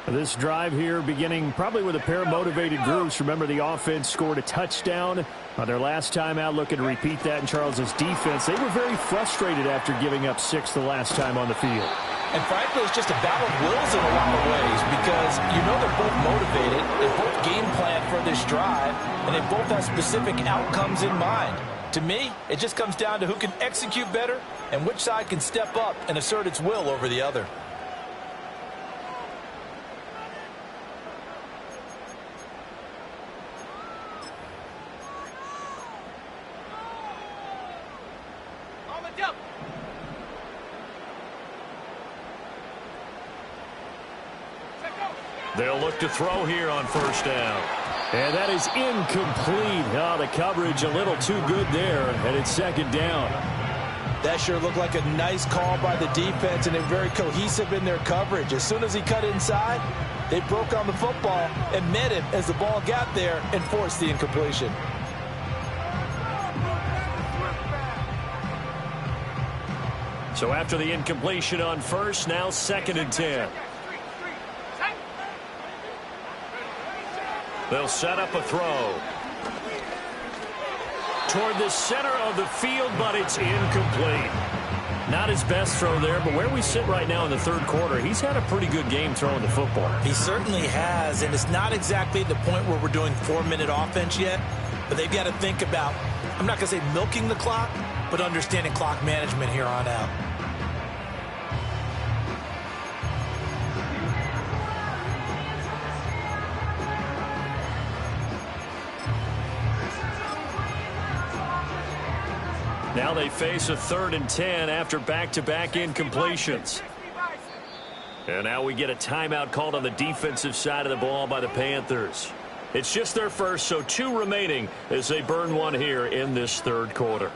This drive here beginning probably with a pair of motivated groups. Remember, the offense scored a touchdown on their last time out, looking to repeat that in Charles's defense. They were very frustrated after giving up 6 the last time on the field. And frankly, it's just a battle of wills in a lot of ways because you know they're both motivated. They both game plan for this drive, and they both have specific outcomes in mind. To me, it just comes down to who can execute better and which side can step up and assert its will over the other. On the double. They'll look to throw here on first down. And that is incomplete. Oh, the coverage a little too good there, and it's second down. That sure looked like a nice call by the defense, and they're very cohesive in their coverage. As soon as he cut inside, they broke on the football and met him as the ball got there and forced the incompletion. So after the incompletion on first, now second and 10. They'll set up a throw toward the center of the field, but it's incomplete. Not his best throw there, but where we sit right now in the third quarter, he's had a pretty good game throwing the football. He certainly has, and it's not exactly the point where we're doing 4-minute offense yet, but they've got to think about, I'm not going to say milking the clock, but understanding clock management here on out. Now they face a 3rd and 10 after back-to-back incompletions. And now we get a timeout called on the defensive side of the ball by the Panthers. It's just their first, so 2 remaining as they burn one here in this third quarter.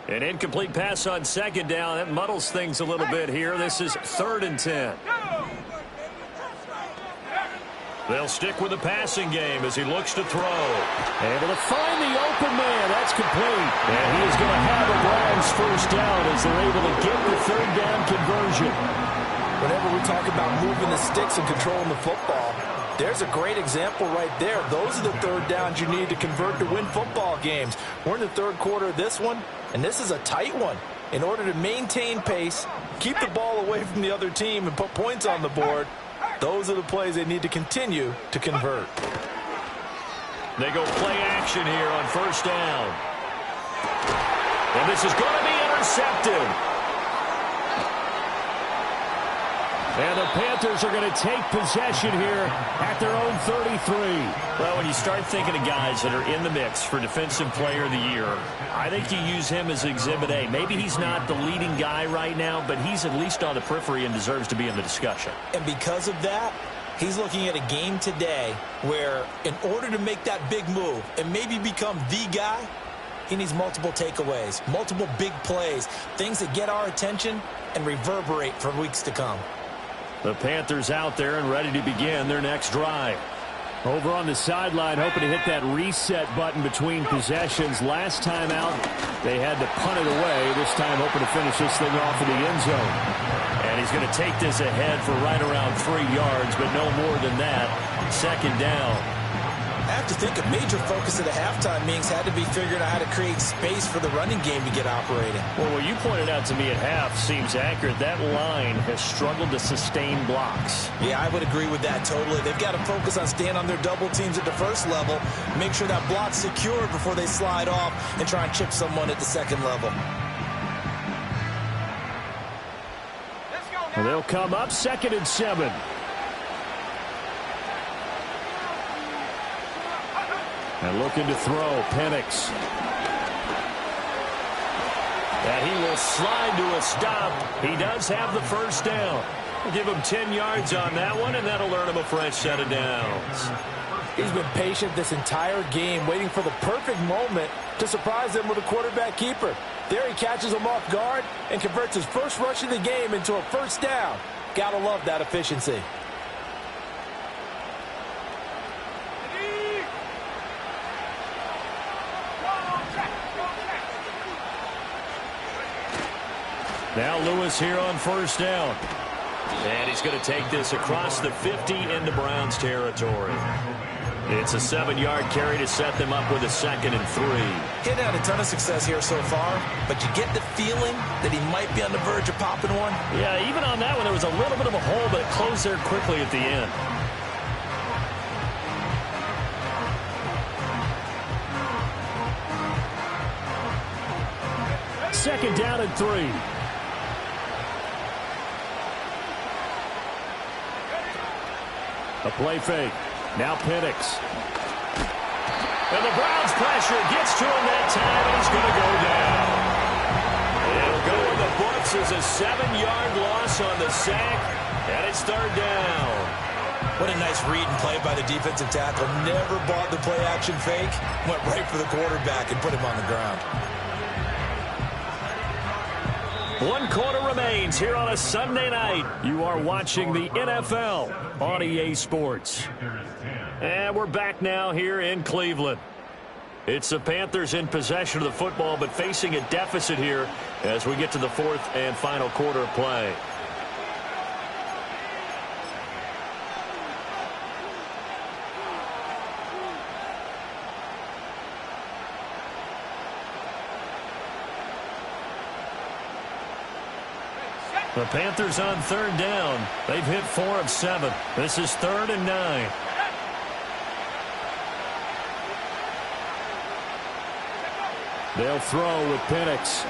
An incomplete pass on second down. That muddles things a little bit here. This is 3rd and 10. They'll stick with the passing game as he looks to throw. Able to find the open man. That's complete. And he is going to have a Browns first down as they're able to get the 3rd down conversion. Whenever we talk about moving the sticks and controlling the football, there's a great example right there. Those are the 3rd downs you need to convert to win football games. We're in the third quarter of this one, and this is a tight one. In order to maintain pace, keep the ball away from the other team, and put points on the board, those are the plays they need to continue to convert. They go play action here on first down. And this is going to be intercepted. And the Panthers are going to take possession here at their own 33. Well, when you start thinking of guys that are in the mix for Defensive Player of the Year, I think you use him as Exhibit A. Maybe he's not the leading guy right now, but he's at least on the periphery and deserves to be in the discussion. And because of that, he's looking at a game today where in order to make that big move and maybe become the guy, he needs multiple takeaways, multiple big plays, things that get our attention and reverberate for weeks to come. The Panthers out there and ready to begin their next drive. Over on the sideline, hoping to hit that reset button between possessions. Last time out, they had to punt it away. This time, hoping to finish this thing off in the end zone. And he's going to take this ahead for right around 3 yards, but no more than that. Second down. I have to think a major focus of the halftime meetings had to be figuring out how to create space for the running game to get operating. Well, what you pointed out to me at half seems accurate. That line has struggled to sustain blocks. Yeah, I would agree with that totally. They've got to focus on staying on their double teams at the first level, make sure that block's secured before they slide off and try and chip someone at the second level. And they'll come up 2nd and 7. And looking to throw, Penix. And he will slide to a stop. He does have the first down. We'll give him 10 yards on that one, and that'll earn him a fresh set of downs. He's been patient this entire game, waiting for the perfect moment to surprise them with a quarterback keeper. There he catches him off guard and converts his first rush of the game into a first down. Gotta love that efficiency. Now Lewis here on first down. And he's going to take this across the 50 into Browns territory. It's a 7-yard carry to set them up with a 2nd and 3. He's had a ton of success here so far, but you get the feeling that he might be on the verge of popping one. Yeah, even on that one, there was a little bit of a hole, but it closed there quickly at the end. Second down and 3. A play fake. Now Penix. And the Browns pressure gets to him that time, and he's going to go down. It'll go in the books as a 7-yard loss on the sack, and it's 3rd down. What a nice read and play by the defensive tackle. Never bought the play-action fake. Went right for the quarterback and put him on the ground. 1 quarter remains here on a Sunday night. You are watching the NFL on EA Sports. And we're back now here in Cleveland. It's the Panthers in possession of the football, but facing a deficit here as we get to the 4th and final quarter of play. The Panthers on 3rd down. They've hit 4 of 7. This is 3rd and 9. They'll throw with Penix.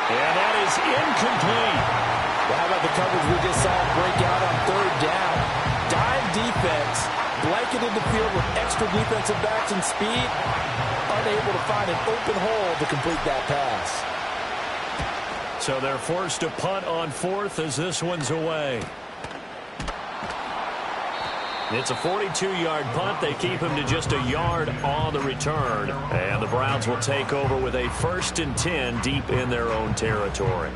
And that is incomplete. Well, how about the coverage we just saw break out on 3rd down? Dime defense, blanketed the field with extra defensive backs and speed, unable to find an open hole to complete that pass. So they're forced to punt on 4th as this one's away. It's a 42-yard punt. They keep him to just a yard on the return. And the Browns will take over with a 1st and 10 deep in their own territory.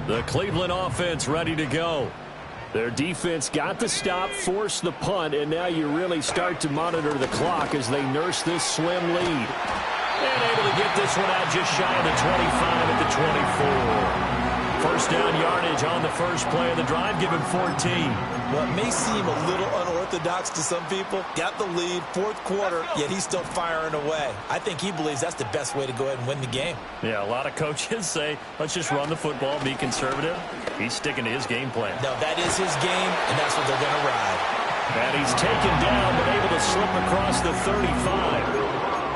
The Cleveland offense ready to go. Their defense got the stop, forced the punt, and now you really start to monitor the clock as they nurse this slim lead. And able to get this one out just shy of the 25 at the 24. First down yardage on the first play of the drive, give him 14. Well, it may seem a little unorthodox to some people. Got the lead, 4th quarter, yet he's still firing away. I think he believes that's the best way to go ahead and win the game. Yeah, a lot of coaches say, let's just run the football, be conservative. He's sticking to his game plan. No, that is his game, and that's what they're going to ride. And he's taken down, but able to slip across the 35.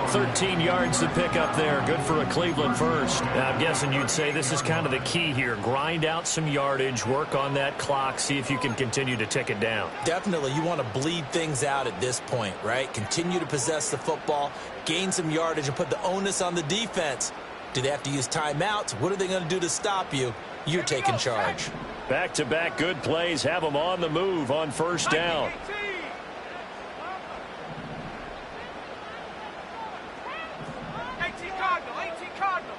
13 yards to pick up there. Good for a Cleveland first. Now, I'm guessing you'd say this is kind of the key here. Grind out some yardage, work on that clock, see if you can continue to tick it down. Definitely. You want to bleed things out at this point, right? Continue to possess the football, gain some yardage, and put the onus on the defense. Do they have to use timeouts? What are they going to do to stop you? You're taking charge. Back-to-back good plays have them on the move on first down. 18 Cardinal.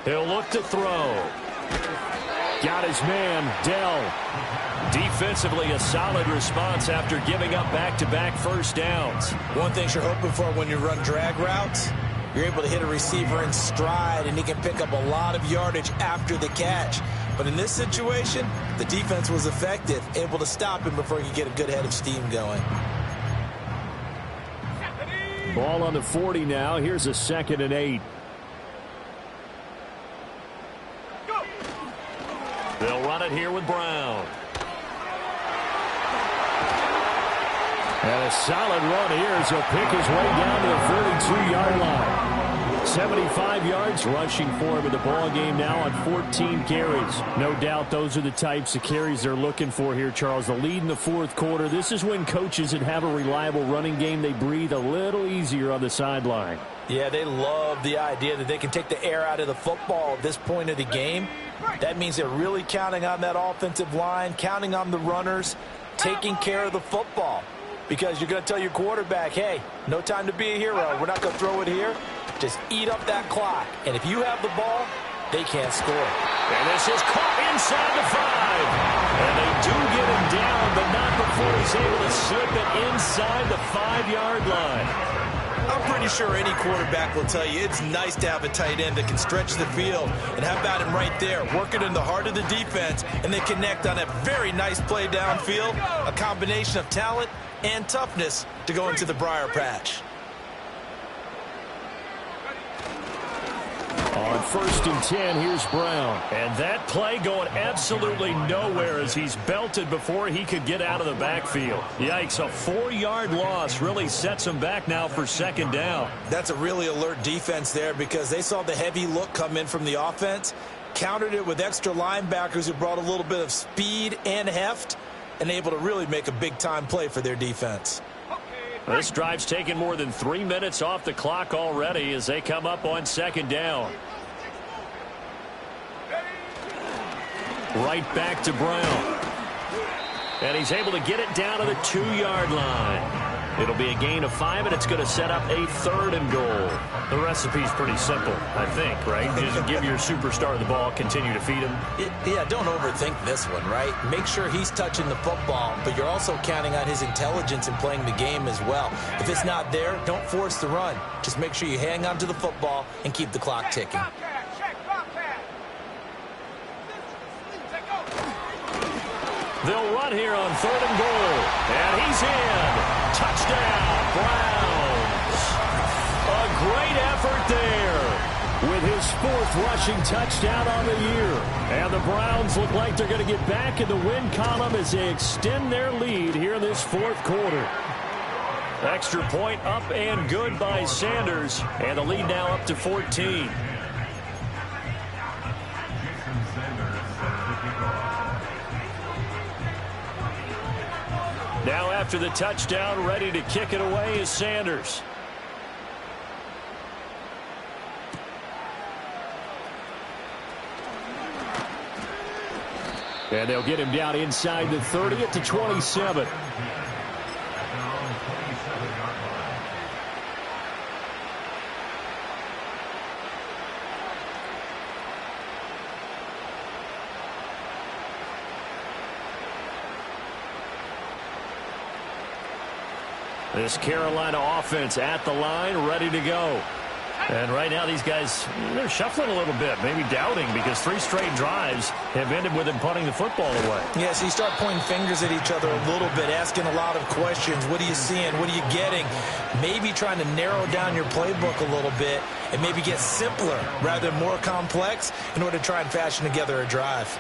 He'll look to throw. Got his man, Dell. Defensively, a solid response after giving up back-to-back first downs. One thing you're hoping for when you run drag routes, you're able to hit a receiver in stride, and he can pick up a lot of yardage after the catch. But in this situation, the defense was effective, able to stop him before he could get a good head of steam going. Ball on the 40 now. Here's a 2nd and 8. it here with Brown. And a solid run here as he'll pick his way down to the 42-yard line. 75 yards rushing for him in the ball game now on 14 carries. No doubt those are the types of carries they're looking for here, Charles. The lead in the fourth quarter. This is when coaches that have a reliable running game, they breathe a little easier on the sideline. Yeah, they love the idea that they can take the air out of the football at this point of the game. That means they're really counting on that offensive line, counting on the runners, taking care of the football. Because you're going to tell your quarterback, hey, no time to be a hero. We're not going to throw it here. Just eat up that clock. And if you have the ball, they can't score. And this is caught inside the 5. And they do get him down, but not before he's able to slip it inside the 5-yard line. I'm pretty sure any quarterback will tell you it's nice to have a tight end that can stretch the field. And how about him right there, working in the heart of the defense, and they connect on a very nice play downfield, a combination of talent and toughness to go into the briar patch. On 1st and 10, here's Brown. And that play going absolutely nowhere as he's belted before he could get out of the backfield. Yikes, a 4-yard loss really sets him back now for 2nd down. That's a really alert defense there because they saw the heavy look come in from the offense, countered it with extra linebackers who brought a little bit of speed and heft, and able to really make a big-time play for their defense. This drive's taken more than 3 minutes off the clock already as they come up on 2nd down. Right back to Brown. And he's able to get it down to the 2-yard line. It'll be a gain of 5, and it's going to set up a 3rd and goal. The recipe's pretty simple, I think, right? Just give your superstar the ball, continue to feed him. Yeah, don't overthink this one, right? Make sure he's touching the football, but you're also counting on his intelligence in playing the game as well. If it's not there, don't force the run. Just make sure you hang on to the football and keep the clock ticking. They'll run here on 3rd and goal. And he's in. Touchdown, Browns. A great effort there with his 4th rushing touchdown on the year. And the Browns look like they're going to get back in the win column as they extend their lead here in this 4th quarter. Extra point up and good by Sanders. And the lead now up to 14. Now after the touchdown, ready to kick it away is Sanders. And they'll get him down inside the 30 at the 27. This Carolina offense at the line, ready to go. And right now these guys, they're shuffling a little bit, maybe doubting, because 3 straight drives have ended with them punting the football away. Yeah, so you start pointing fingers at each other a little bit, asking a lot of questions. What are you seeing? What are you getting? Maybe trying to narrow down your playbook a little bit and maybe get simpler rather than more complex in order to try and fashion together a drive.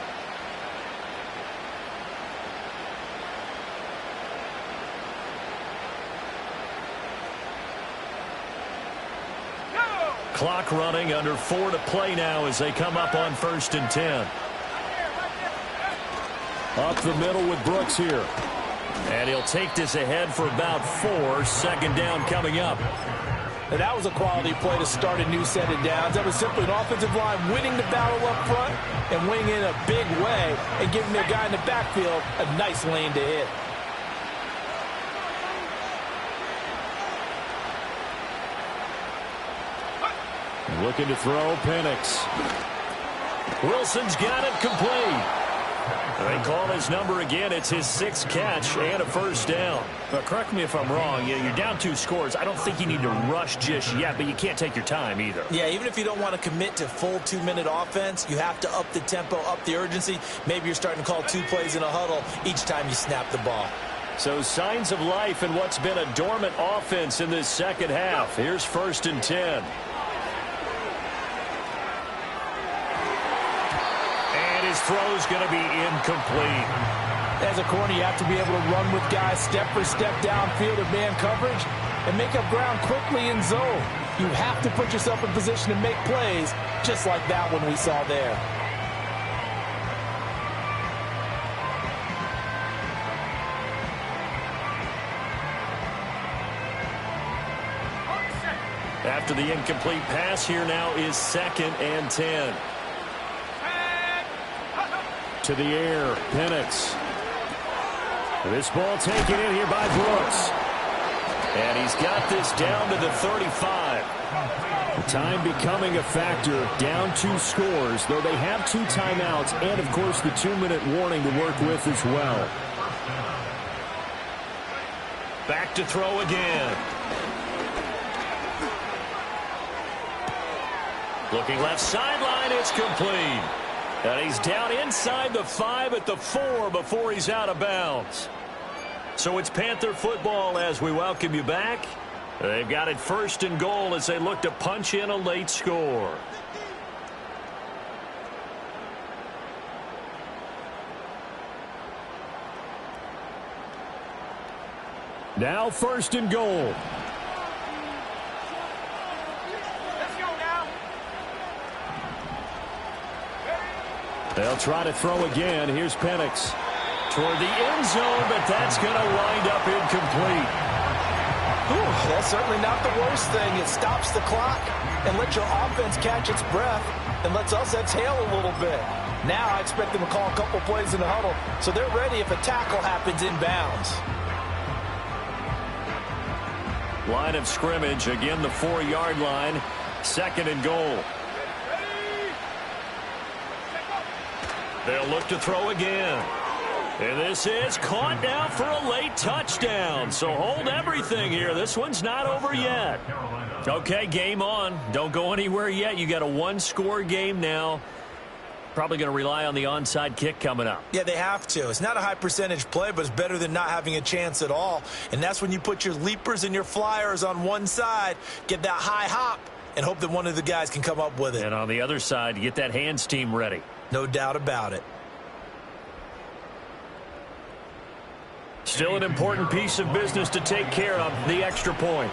Clock running, under 4 to play now as they come up on 1st and 10. Up the middle with Brooks here. And he'll take this ahead for about 4. 2nd down coming up. And that was a quality play to start a new set of downs. That was simply an offensive line winning the battle up front and winning in a big way and giving their guy in the backfield a nice lane to hit. Looking to throw, Penix. Wilson's got it complete. They call his number again. It's his 6th catch and a 1st down. But correct me if I'm wrong. You're down 2 scores. I don't think you need to rush just yet, but you can't take your time either. Yeah, even if you don't want to commit to full 2-minute offense, you have to up the tempo, up the urgency. Maybe you're starting to call 2 plays in a huddle each time you snap the ball. So signs of life in what's been a dormant offense in this 2nd half. Here's 1st and 10. his throw's going to be incomplete. As a corner, you have to be able to run with guys step for step downfield or man coverage and make up ground quickly in zone. You have to put yourself in position to make plays, just like that one we saw there. After the incomplete pass, here now is 2nd and 10. To the air, Penix. This ball taken in here by Brooks. And he's got this down to the 35. Time becoming a factor, down 2 scores, though they have 2 timeouts and, of course, the 2-minute warning to work with as well. Back to throw again. Looking left sideline, it's complete. And he's down inside the 5 at the 4 before he's out of bounds. So it's Panther football as we welcome you back. They've got it 1st and goal as they look to punch in a late score. Now 1st and goal. They'll try to throw again. Here's Penix toward the end zone, but that's going to wind up incomplete. Ooh, that's certainly not the worst thing. It stops the clock and lets your offense catch its breath and lets us exhale a little bit. Now I expect them to call a couple plays in the huddle so they're ready if a tackle happens inbounds. Line of scrimmage, again the 4-yard line, 2nd and goal. They'll look to throw again. And this is caught now for a late touchdown. So hold everything here. This one's not over yet. Okay, game on. Don't go anywhere yet. You got a 1-score game now. Probably going to rely on the onside kick coming up. Yeah, they have to. It's not a high percentage play, but it's better than not having a chance at all. And that's when you put your leapers and your flyers on one side, get that high hop, and hope that one of the guys can come up with it. And on the other side, get that hands team ready. No doubt about it. Still an important piece of business to take care of, the extra point.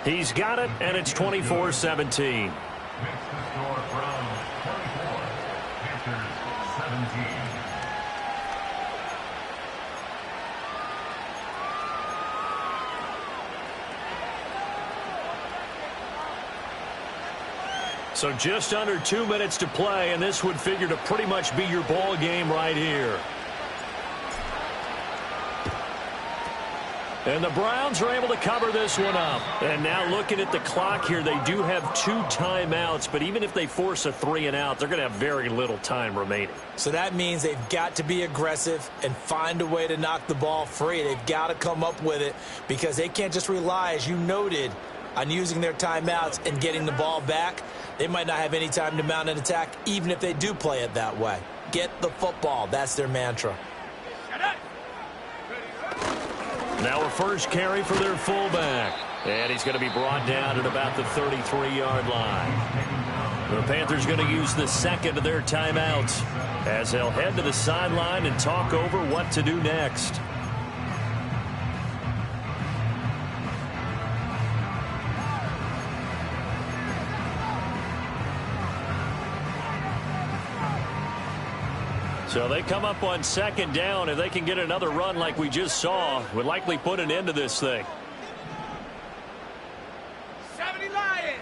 He's got it, and it's 24-17. So just under 2 minutes to play, and this would figure to pretty much be your ball game right here. And the Browns are able to cover this one up. And now looking at the clock here, they do have 2 timeouts, but even if they force a 3-and-out, they're going to have very little time remaining. So that means they've got to be aggressive and find a way to knock the ball free. They've got to come up with it because they can't just rely, as you noted, on using their timeouts and getting the ball back. They might not have any time to mount an attack, even if they do play it that way. Get the football. That's their mantra. Now a first carry for their fullback. And he's going to be brought down at about the 33-yard line. The Panthers going to use the 2nd of their timeouts as they'll head to the sideline and talk over what to do next. So they come up on 2nd down. If they can get another run like we just saw, would likely put an end to this thing. 70 Lions.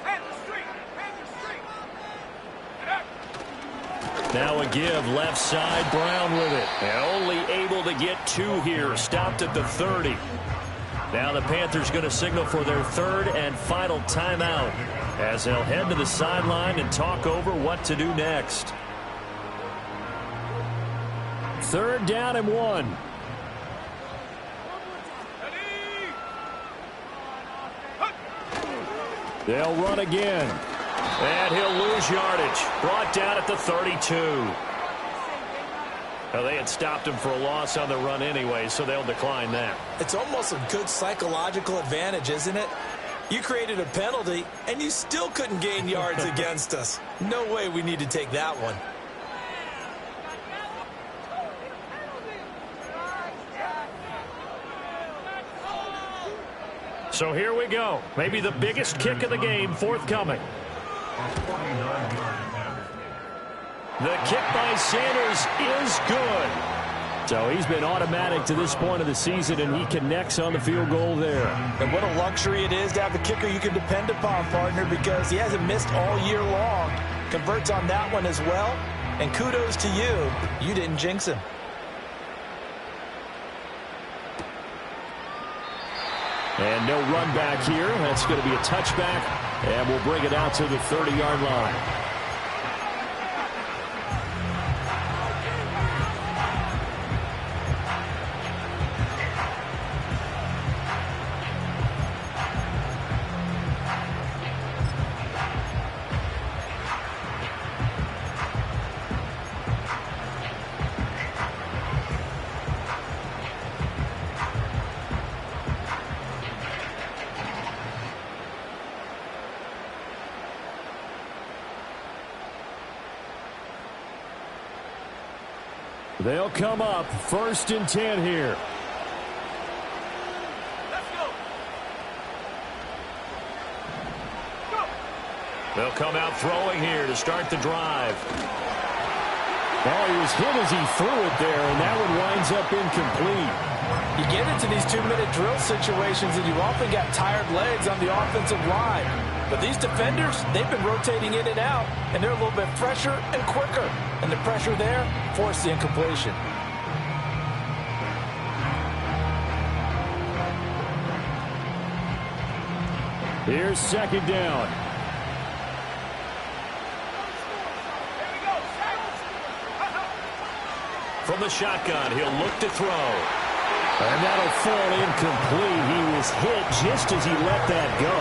Panther Street. Now a give left side, Brown with it. And only able to get 2 here. Stopped at the 30. Now the Panthers going to signal for their 3rd and final timeout as they'll head to the sideline and talk over what to do next. 3rd down and 1. They'll run again. And he'll lose yardage. Brought down at the 32. Well, they had stopped him for a loss on the run anyway, so they'll decline that. It's almost a good psychological advantage, isn't it? You created a penalty, and you still couldn't gain yards against us. No way we need to take that one. So here we go. Maybe the biggest kick of the game forthcoming. The kick by Sanders is good. So he's been automatic to this point of the season, and he connects on the field goal there. And what a luxury it is to have a kicker you can depend upon, partner, because he hasn't missed all year long. Converts on that one as well. And kudos to you. You didn't jinx him. And no run back here. That's going to be a touchback, and we'll bring it out to the 30-yard line. They'll come up 1st and 10 here. Let's go. Go. They'll come out throwing here to start the drive. Oh, he was hit as he threw it there, and that one winds up incomplete. You get into these 2-minute drill situations, and you often got tired legs on the offensive line. But these defenders, they've been rotating in and out, and they're a little bit fresher and quicker. And the pressure there forced the incompletion. Here's 2nd down. From the shotgun, he'll look to throw. And that'll fall incomplete. He was hit just as he let that go.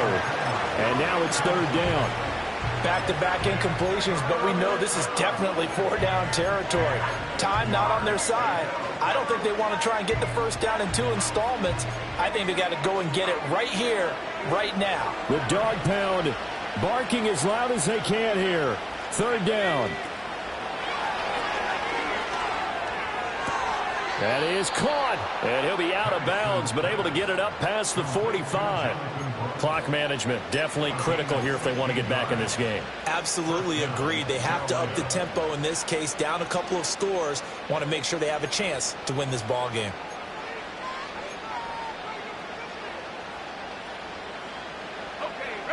And now it's 3rd down. Back-to-back incompletions, but we know this is definitely 4-down territory. Time not on their side. I don't think they want to try and get the 1st down in 2 installments. I think they got to go and get it right here, right now. The dog pound barking as loud as they can here. 3rd down. That is caught, and he'll be out of bounds, but able to get it up past the 45. Clock management definitely critical here if they want to get back in this game. Absolutely agreed. They have to up the tempo in this case, down a couple of scores. Want to make sure they have a chance to win this ball game.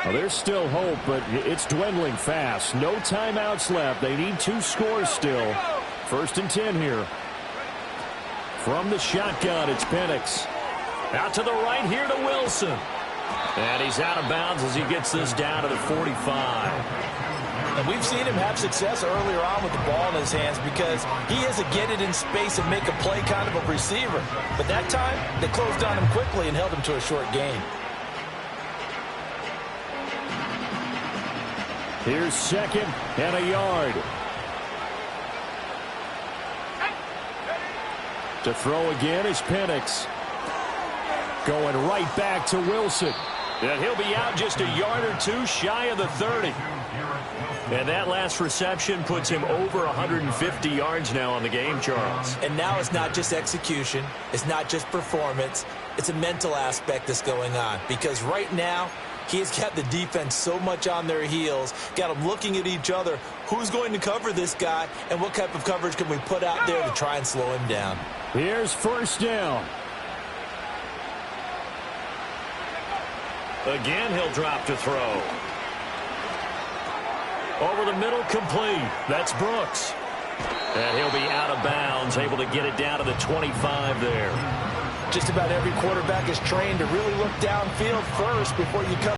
Well, there's still hope, but it's dwindling fast. No timeouts left. They need 2 scores still. 1st and 10 here. From the shotgun, it's Penix. Out to the right here to Wilson. And he's out of bounds as he gets this down to the 45. And we've seen him have success earlier on with the ball in his hands because he is a get it in space and make a play kind of a receiver. But that time, they closed on him quickly and held him to a short gain. Here's 2nd and a yard. To throw again is Penix. Going right back to Wilson. And he'll be out just a yard or 2 shy of the 30. And that last reception puts him over 150 yards now on the game, Charles. And now it's not just execution. It's not just performance. It's a mental aspect that's going on. Because right now, he's got the defense so much on their heels, got them looking at each other. Who's going to cover this guy, and what type of coverage can we put out there to try and slow him down? Here's 1st down. Again, he'll drop to throw. Over the middle, complete. That's Brooks. And he'll be out of bounds, able to get it down to the 25 there. Just about every quarterback is trained to really look downfield first before you come